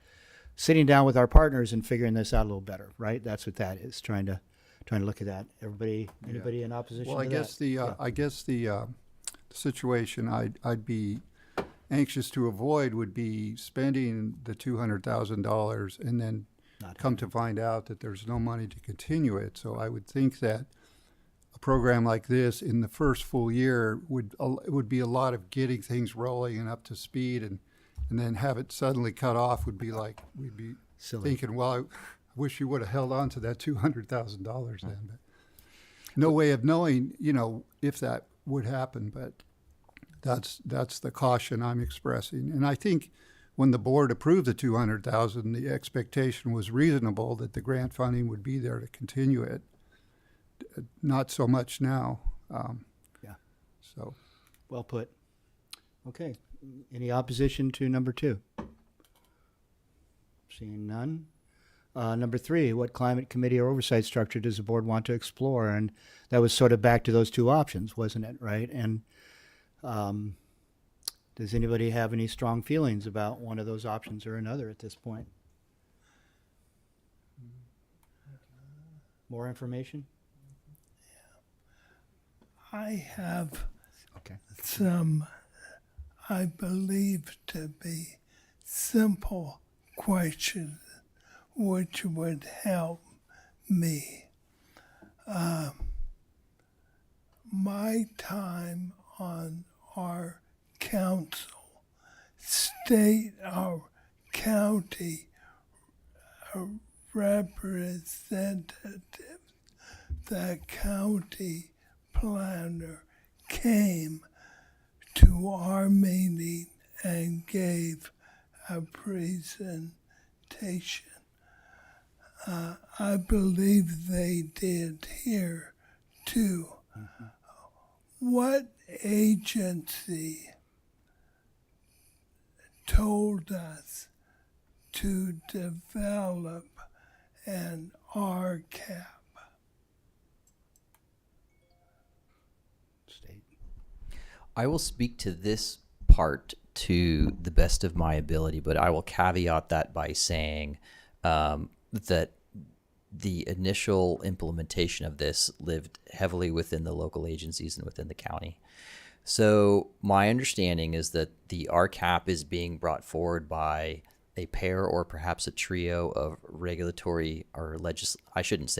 sitting down with our partners and figuring this out a little better, right? That's what that is, trying to look at that. Anybody in opposition Well, to that? I guess the situation I'd be anxious to avoid would be spending the $200,000 and then come to find out that there's no money to continue it. So I would think that a program like this in the first full year would be a lot of getting things rolling and up to speed and then have it suddenly cut off would be like, we'd be Silly. thinking, well, I wish you would have held on to that $200,000 then. But no way of knowing, if that would happen, but that's the caution I'm expressing. And I think when the board approved the 200,000, the expectation was reasonable that the grant funding would be there to continue it. Not so much now. Yeah. So, Well put. Okay. Any opposition to number 2? Seeing none. Number 3, what climate committee or oversight structure does the board want to explore? And that was sort of back to those 2 options, wasn't it? Right. And does anybody have any strong feelings about one of those options or another at this point? More information? I have Okay. some, I believe to be simple questions which would help me. My time on our council, state or county representative, the county planner came to our meeting and gave a presentation. I believe they did here too. Mm-hmm. What agency told us to develop an RCAP? State. I will speak to this part to the best of my ability, but I will caveat that by saying that the initial implementation of this lived heavily within the local agencies and within the county. So my understanding is that the RCAP is being brought forward by a pair or perhaps a trio of regulatory or legislative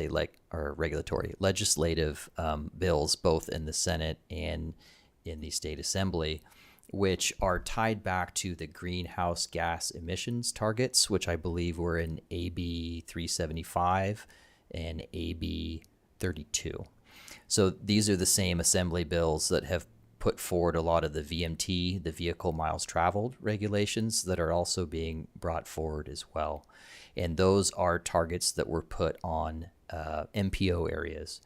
bills, both in the Senate and in the state assembly, which are tied back to the greenhouse gas emissions targets, which I believe were in AB 375 and AB 32. So these are the same assembly bills that have put forward a lot of the VMT, the vehicle miles traveled regulations, that are also being brought forward as well. And those are targets that were put on MPO areas.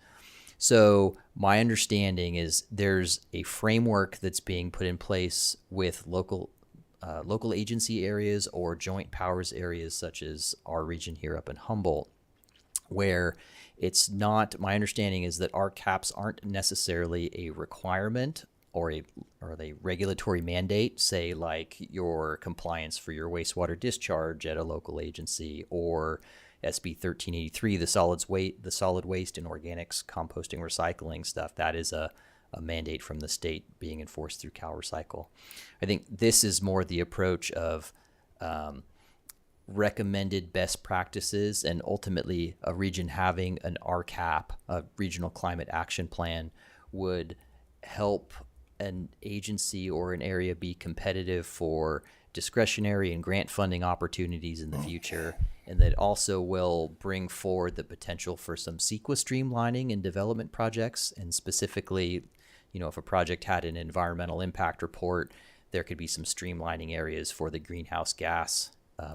So my understanding is there's a framework that's being put in place with local agency areas or joint powers areas, such as our region here up in Humboldt, where it's not, my understanding is that our caps aren't necessarily a requirement or a regulatory mandate, say like your compliance for your wastewater discharge at a local agency, or SB 1383, the solid waste and organics composting recycling stuff. That is a mandate from the state being enforced through CalRecycle. I think this is more the approach of recommended best practices, and ultimately a region having an RCAP, a regional climate action plan, would help an agency or an area be competitive for discretionary and grant funding opportunities in the future, and that also will bring forward the potential for some CEQA streamlining in development projects. And specifically, if a project had an environmental impact report, there could be some streamlining areas for the greenhouse gas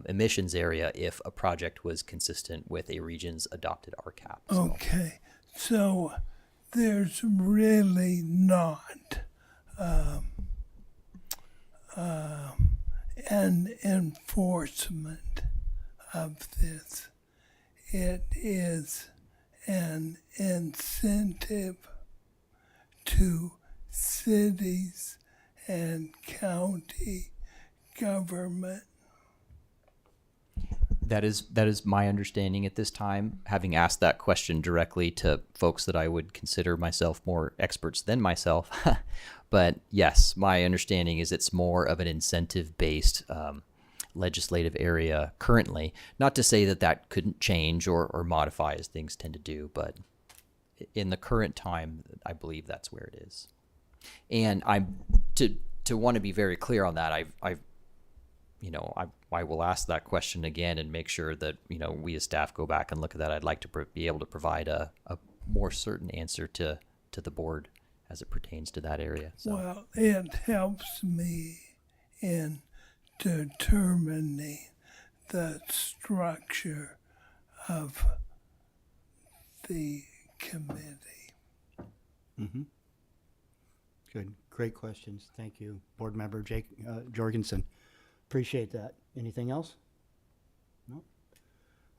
emissions area if a project was consistent with a region's adopted RCAP. Okay, so there's really not an enforcement of this. It is an incentive to cities and county government. That is my understanding at this time, having asked that question directly to folks that I would consider myself more experts than myself. But yes, my understanding is it's more of an incentive-based legislative area currently. Not to say that couldn't change or modify as things tend to do, but in the current time, I believe that's where it is. And I'm to want to be very clear on that. I've I will ask that question again and make sure that, we as staff go back and look at that. I'd like to be able to provide a more certain answer to the board as it pertains to that area. So. Well, it helps me in determining the structure of the committee. Mm-hmm. Good. Great questions. Thank you, Board Member Jake Jorgensen. Appreciate that. Anything else? No.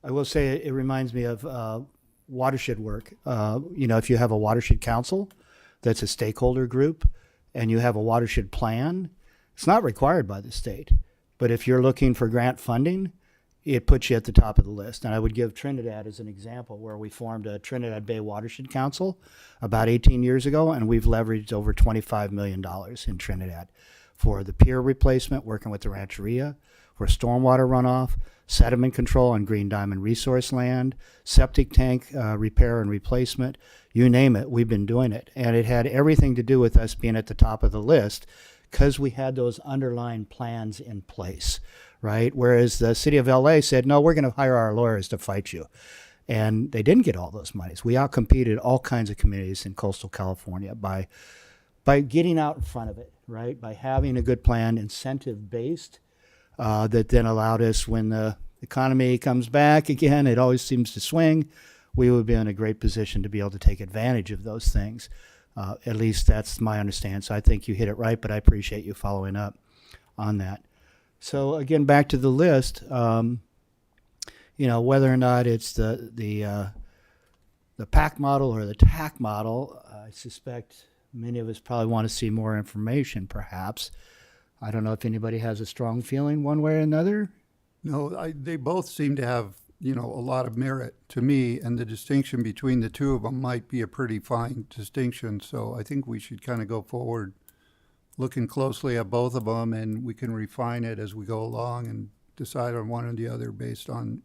I will say it reminds me of watershed work. If you have a watershed council that's a stakeholder group and you have a watershed plan, it's not required by the state. But if you're looking for grant funding, it puts you at the top of the list. And I would give Trinidad as an example, where we formed a Trinidad Bay Watershed Council about 18 years ago, and we've leveraged over $25 million in Trinidad for the pier replacement, working with the rancheria, for stormwater runoff, sediment control on Green Diamond resource land, septic tank repair and replacement, you name it, we've been doing it. And it had everything to do with us being at the top of the list because we had those underlying plans in place, right? Whereas the city of LA said, no, we're going to hire our lawyers to fight you. And they didn't get all those monies. We outcompeted all kinds of communities in coastal California by getting out in front of it, right? By having a good plan, incentive-based, that then allowed us, when the economy comes back again, it always seems to swing, we would be in a great position to be able to take advantage of those things. At least that's my understanding. So I think you hit it right, but I appreciate you following up on that. So again, back to the list, whether or not it's the PAC model or the TAC model, I suspect many of us probably want to see more information, perhaps. I don't know if anybody has a strong feeling one way or another. No, they both seem to have, a lot of merit to me, and the distinction between the two of them might be a pretty fine distinction. So I think we should kind of go forward looking closely at both of them, and we can refine it as we go along and decide on one or the other based on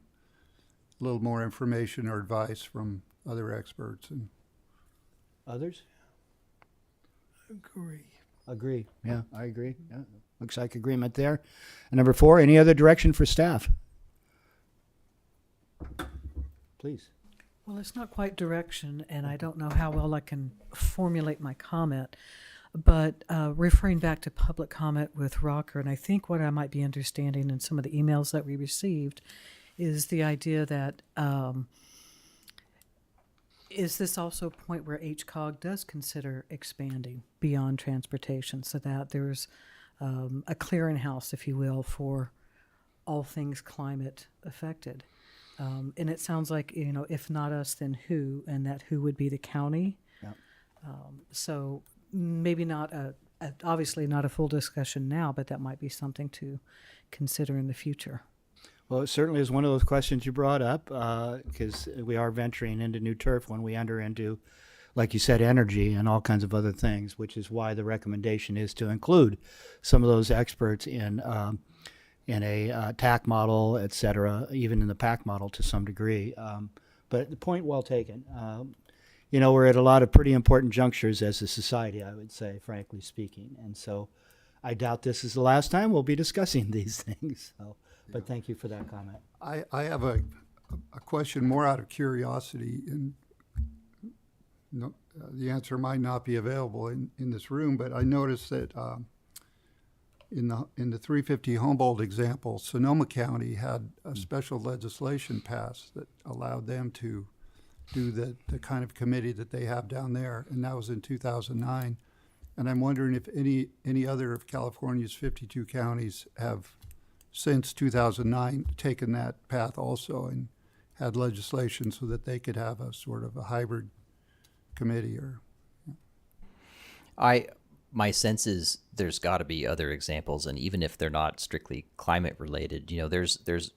a little more information or advice from other experts. And Others? Agree. Yeah, I agree. Yeah. Looks like agreement there. And number 4, any other direction for staff? Please. Well, it's not quite direction, and I don't know how well I can formulate my comment, but referring back to public comment with Rocker, and I think what I might be understanding in some of the emails that we received is the idea that is this also a point where HCOG does consider expanding beyond transportation, so that there's a clearinghouse, if you will, for all things climate affected? And it sounds like, if not us, then who? And that who would be the county. Yeah. So maybe not obviously not a full discussion now, but that might be something to consider in the future. Well, it certainly is one of those questions you brought up, because we are venturing into new turf when we enter into, like you said, energy and all kinds of other things, which is why the recommendation is to include some of those experts in a TAC model, et cetera, even in the PAC model to some degree. But the point well taken. We're at a lot of pretty important junctures as a society, I would say, frankly speaking. And so I doubt this is the last time we'll be discussing these things. So, but thank you for that comment. I have a question more out of curiosity, and the answer might not be available in this room, but I noticed that in the 350 Humboldt example, Sonoma County had a special legislation passed that allowed them to do the kind of committee that they have down there, and that was in 2009. And I'm wondering if any other of California's 52 counties have, since 2009, taken that path also and had legislation so that they could have a sort of a hybrid committee. Or my sense is there's got to be other examples, and even if they're not strictly climate related, there's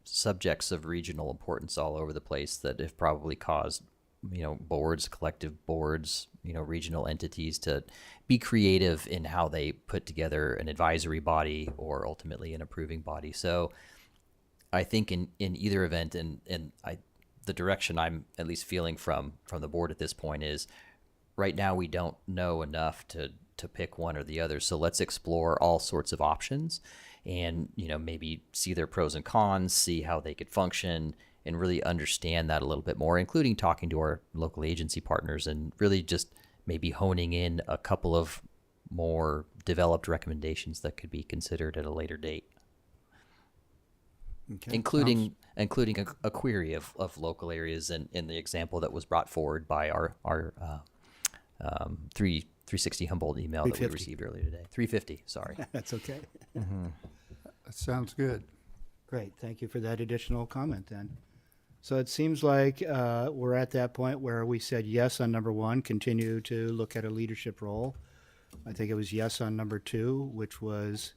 subjects of regional importance all over the place that have probably caused boards, collective boards, regional entities to be creative in how they put together an advisory body or ultimately an approving body. So I think in either event, the direction I'm at least feeling from the board at this point is, right now we don't know enough to to pick one or the other. So let's explore all sorts of options and, maybe see their pros and cons, see how they could function, and really understand that a little bit more, including talking to our local agency partners and really just maybe honing in a couple of more developed recommendations that could be considered at a later date. Okay. Including a query of local areas in the example that was brought forward by our 360 Humboldt email that we 350. received earlier today. 350, sorry. That's okay. That sounds good. Great. Thank you for that additional comment then. So it seems like we're at that point where we said yes on number 1, continue to look at a leadership role. I think it was yes on number 2, which was,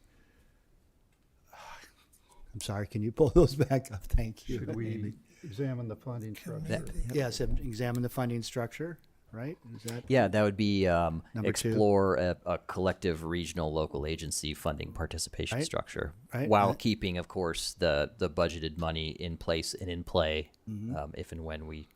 I'm sorry, can you pull those back up? Thank you. Should we examine the funding structure? Yes, examine the funding structure, right? Is that Yeah, that would be Number 2. explore a collective regional local agency funding participation Right. structure, Right. while keeping, of course, the budgeted money in place and in play if and when we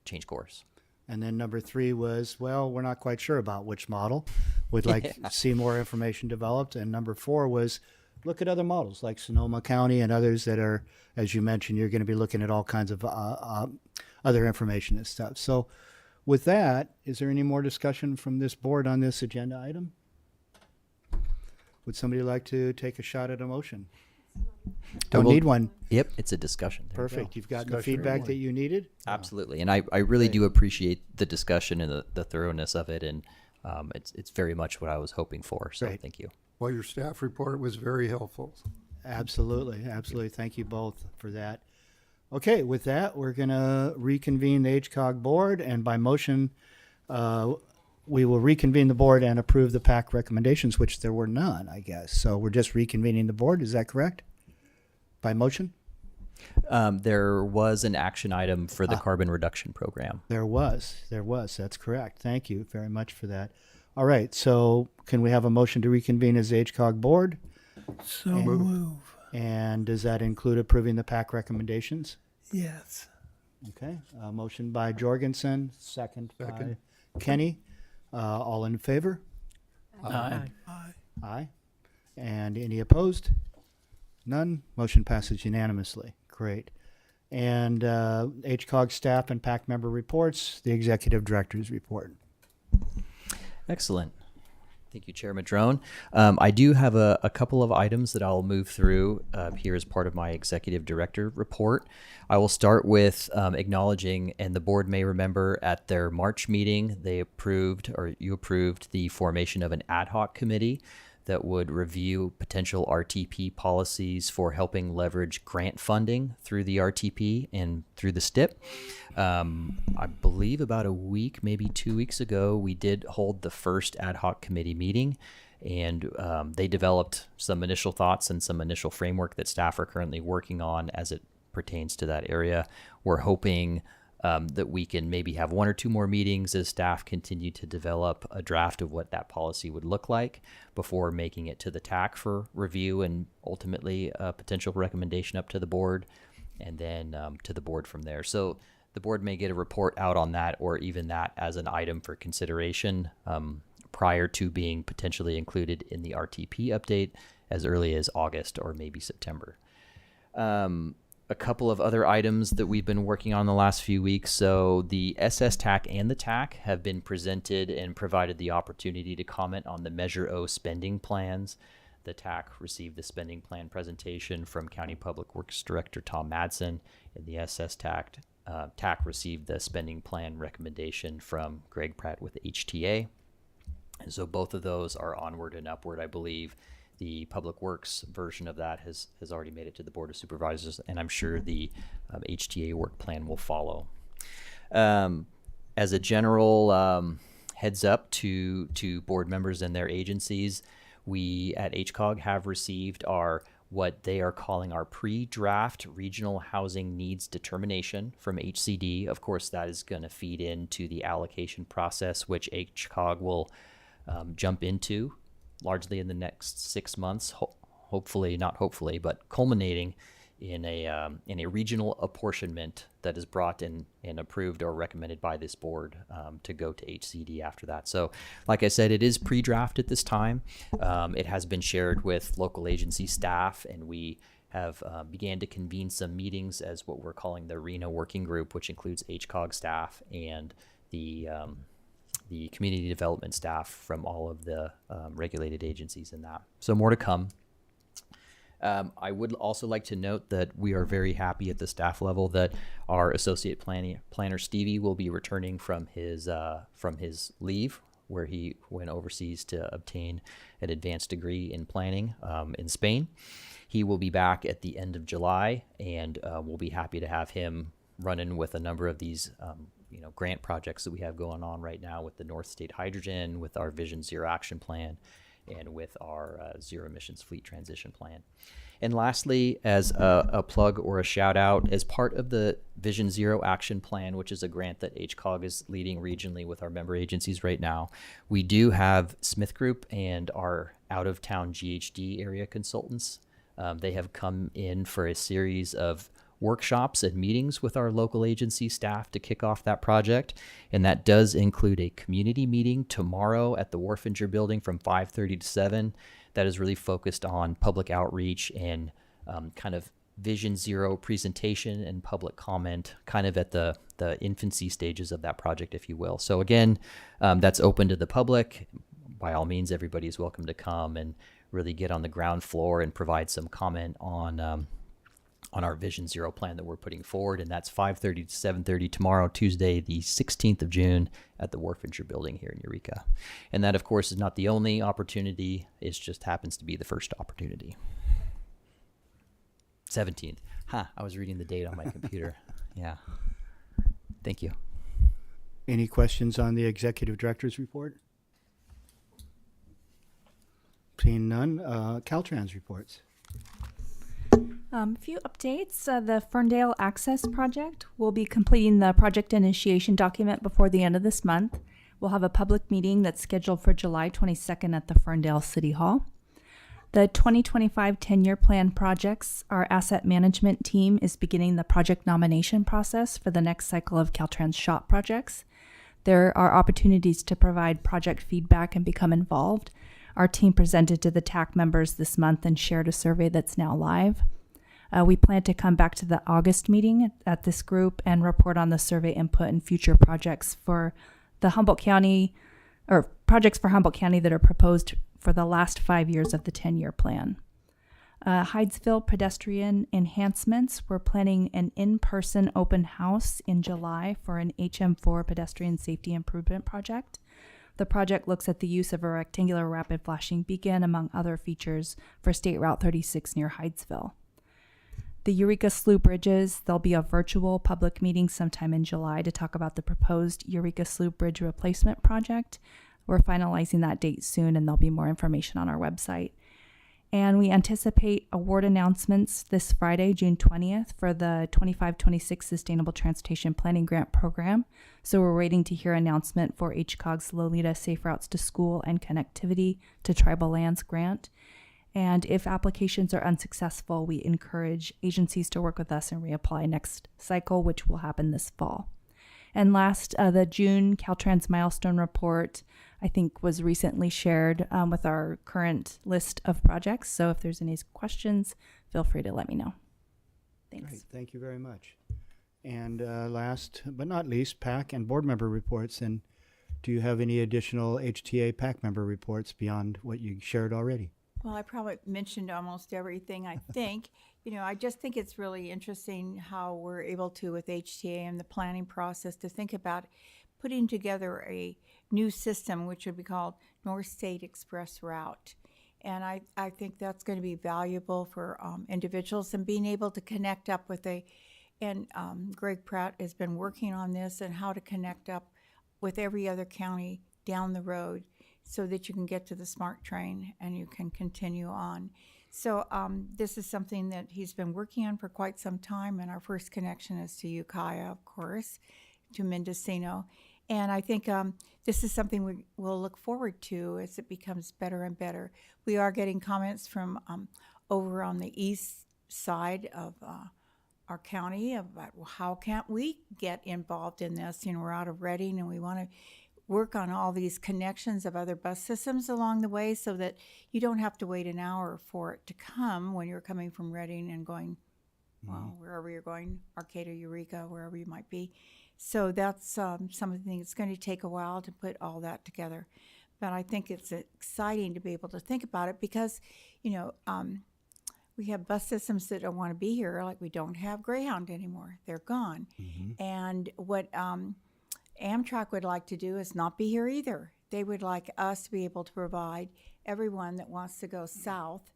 change course. And then number 3 was, well, we're not quite sure about which model. We'd like to see more information developed. And number 4 was, look at other models like Sonoma County and others that are, as you mentioned, you're going to be looking at all kinds of other information and stuff. So with that, is there any more discussion from this board on this agenda item? Would somebody like to take a shot at a motion? Don't need one. Yep, it's a discussion. There you go. Perfect. You've gotten the Discussion feedback only. that you needed? Absolutely, and I really do appreciate the discussion and the thoroughness of it, and it's very much what I was hoping for. So Great. thank you. Well, your staff report was very helpful. Absolutely, absolutely. Thank you both for that. Okay, with that, we're going to reconvene the HCOG board, and by motion, we will reconvene the board and approve the PAC recommendations, which there were none, I guess. So we're just reconvening the board. Is that correct? By motion? There was an action item for the carbon reduction program. There was. That's correct. Thank you very much for that. All right, so can we have a motion to reconvene as the HCOG board? So move. And does that include approving the PAC recommendations? Yes. Okay, motion by Jorgensen, second by Second. Kenny. All in favor? Aye. Aye. And any opposed? None. Motion passes unanimously. Great. And HCOG staff and PAC member reports, the executive director's report. Excellent. Thank you, Chair Madrone. I do have a couple of items that I'll move through here as part of my executive director report. I will start with acknowledging, and the board may remember at their March meeting, you approved the formation of an ad hoc committee that would review potential RTP policies for helping leverage grant funding through the RTP and through the STIP. I believe about a week, maybe 2 weeks ago, we did hold the first ad hoc committee meeting, and they developed some initial thoughts and some initial framework that staff are currently working on as it pertains to that area. We're hoping that we can maybe have 1 or 2 more meetings as staff continue to develop a draft of what that policy would look like before making it to the TAC for review and ultimately a potential recommendation up to the board and then to the board from there. So the board may get a report out on that or even that as an item for consideration prior to being potentially included in the RTP update as early as August or maybe September. A couple of other items that we've been working on the last few weeks. So the SS TAC and the TAC have been presented and provided the opportunity to comment on the Measure O spending plans. The TAC received the spending plan presentation from County Public Works Director Tom Madsen, and the SS TAC received the spending plan recommendation from Greg Pratt with HTA. And so both of those are onward and upward, I believe. The Public Works version of that has already made it to the Board of Supervisors, and I'm sure the HTA work plan will follow. As a general heads up to board members and their agencies, we at HCOG have received what they are calling our pre-draft regional housing needs determination from HCD. Of course, that is going to feed into the allocation process, which HCOG will jump into largely in the next 6 months, hopefully, not hopefully, but culminating in a regional apportionment that is brought in and approved or recommended by this board to go to HCD after that. So, like I said, it is pre-draft at this time. It has been shared with local agency staff, and we have began to convene some meetings as what we're calling the RENA working group, which includes HCOG staff and the community development staff from all of the regulated agencies in that. So more to come. I would also like to note that we are very happy at the staff level that our associate planner Stevie will be returning from his leave, where he went overseas to obtain an advanced degree in planning in Spain. He will be back at the end of July, and we'll be happy to have him running with a number of these grant projects that we have going on right now with the North State Hydrogen, with our Vision Zero Action Plan, and with our Zero Emissions Fleet Transition Plan. And lastly, as a plug or a shout out, as part of the Vision Zero Action Plan, which is a grant that HCOG is leading regionally with our member agencies right now, we do have Smith Group and our out-of-town GHD area consultants. They have come in for a series of workshops and meetings with our local agency staff to kick off that project. And that does include a community meeting tomorrow at the Wharfinger building from 5:30 to 7. That is really focused on public outreach and kind of Vision Zero presentation and public comment, kind of at the infancy stages of that project, if you will. So again, that's open to the public. By all means, everybody is welcome to come and really get on the ground floor and provide some comment on our Vision Zero plan that we're putting forward. And that's 5:30 to 7:30 tomorrow, Tuesday, the 16th of June at the Wharfinger building here in Eureka. And that, of course, is not the only opportunity. It just happens to be the first opportunity. 17th. I was reading the date on my computer. Yeah. Thank you. Any questions on the executive director's report? Seeing none, Caltrans reports. A few updates. The Ferndale Access Project will be completing the project initiation document before the end of this month. We'll have a public meeting that's scheduled for July 22nd at the Ferndale City Hall. The 2025 10-year plan projects, our asset management team is beginning the project nomination process for the next cycle of Caltrans SHOP projects. There are opportunities to provide project feedback and become involved. Our team presented to the TAC members this month and shared a survey that's now live. We plan to come back to the August meeting at this group and report on the survey input and future projects for the Humboldt County, or projects for Humboldt County that are proposed for the last 5 years of the 10-year plan. Hydesville pedestrian enhancements. We're planning an in-person open house in July for an HM4 pedestrian safety improvement project. The project looks at the use of a rectangular rapid flashing beacon, among other features, for State Route 36 near Hydesville. The Eureka Slough Bridges, there'll be a virtual public meeting sometime in July to talk about the proposed Eureka Slough Bridge replacement project. We're finalizing that date soon, and there'll be more information on our website. And we anticipate award announcements this Friday, June 20th, for the 25-26 Sustainable Transportation Planning Grant Program. So we're waiting to hear announcement for HCOG's Lolita Safe Routes to School and Connectivity to Tribal Lands Grant. And if applications are unsuccessful, we encourage agencies to work with us and reapply next cycle, which will happen this fall. And last, the June Caltrans milestone report, I think, was recently shared with our current list of projects. So if there's any questions, feel free to let me know. Thanks. Great, thank you very much. And last but not least, PAC and board member reports. And do you have any additional HTA PAC member reports beyond what you shared already? Well, I probably mentioned almost everything, I think. I just think it's really interesting how we're able to, with HTA and the planning process, to think about putting together a new system, which would be called North State Express Route. And I think that's going to be valuable for individuals, and being able to connect up with Greg Pratt has been working on this, and how to connect up with every other county down the road, so that you can get to the SMART train and you can continue on. So this is something that he's been working on for quite some time, and our first connection is to Ukiah, of course, to Mendocino. And I think this is something we will look forward to as it becomes better and better. We are getting comments from over on the east side of our county about well, how can't we get involved in this? We're out of Reading and we want to work on all these connections of other bus systems along the way so that you don't have to wait an hour for it to come when you're coming from Reading and going, well, wherever you're going, Arcata, Eureka, wherever you might be. So that's some of the things. It's going to take a while to put all that together. But I think it's exciting to be able to think about it because, we have bus systems that don't want to be here, like we don't have Greyhound anymore. They're gone. And what Amtrak would like to do is not be here either. They would like us to be able to provide everyone that wants to go south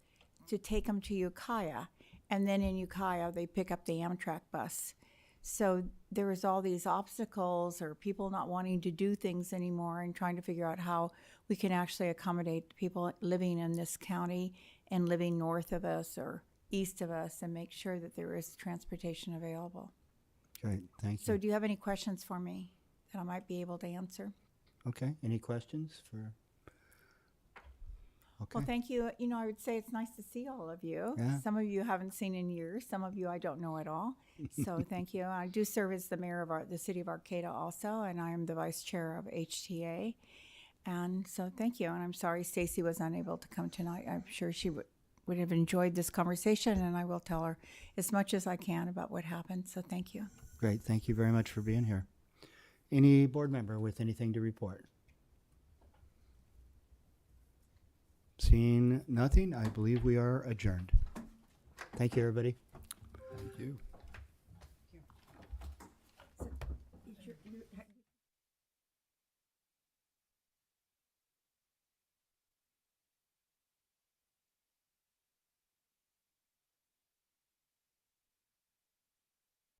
to take them to Ukiah. And then in Ukiah, they pick up the Amtrak bus. So there is all these obstacles or people not wanting to do things anymore and trying to figure out how we can actually accommodate people living in this county and living north of us or east of us and make sure that there is transportation available. Great, thank you. So do you have any questions for me that I might be able to answer? Okay, any questions for? Okay. Well, thank you. I would say it's nice to see all of you. Yeah. Some of you haven't seen in years. Some of you I don't know at all. So thank you. I do serve as the mayor of the city of Arcata also, and I am the vice chair of HTA. And so thank you. And I'm sorry Stacy was unable to come tonight. I'm sure she would have enjoyed this conversation, and I will tell her as much as I can about what happened. So thank you. Great, thank you very much for being here. Any board member with anything to report? Seeing nothing, I believe we are adjourned. Thank you, everybody. Thank you.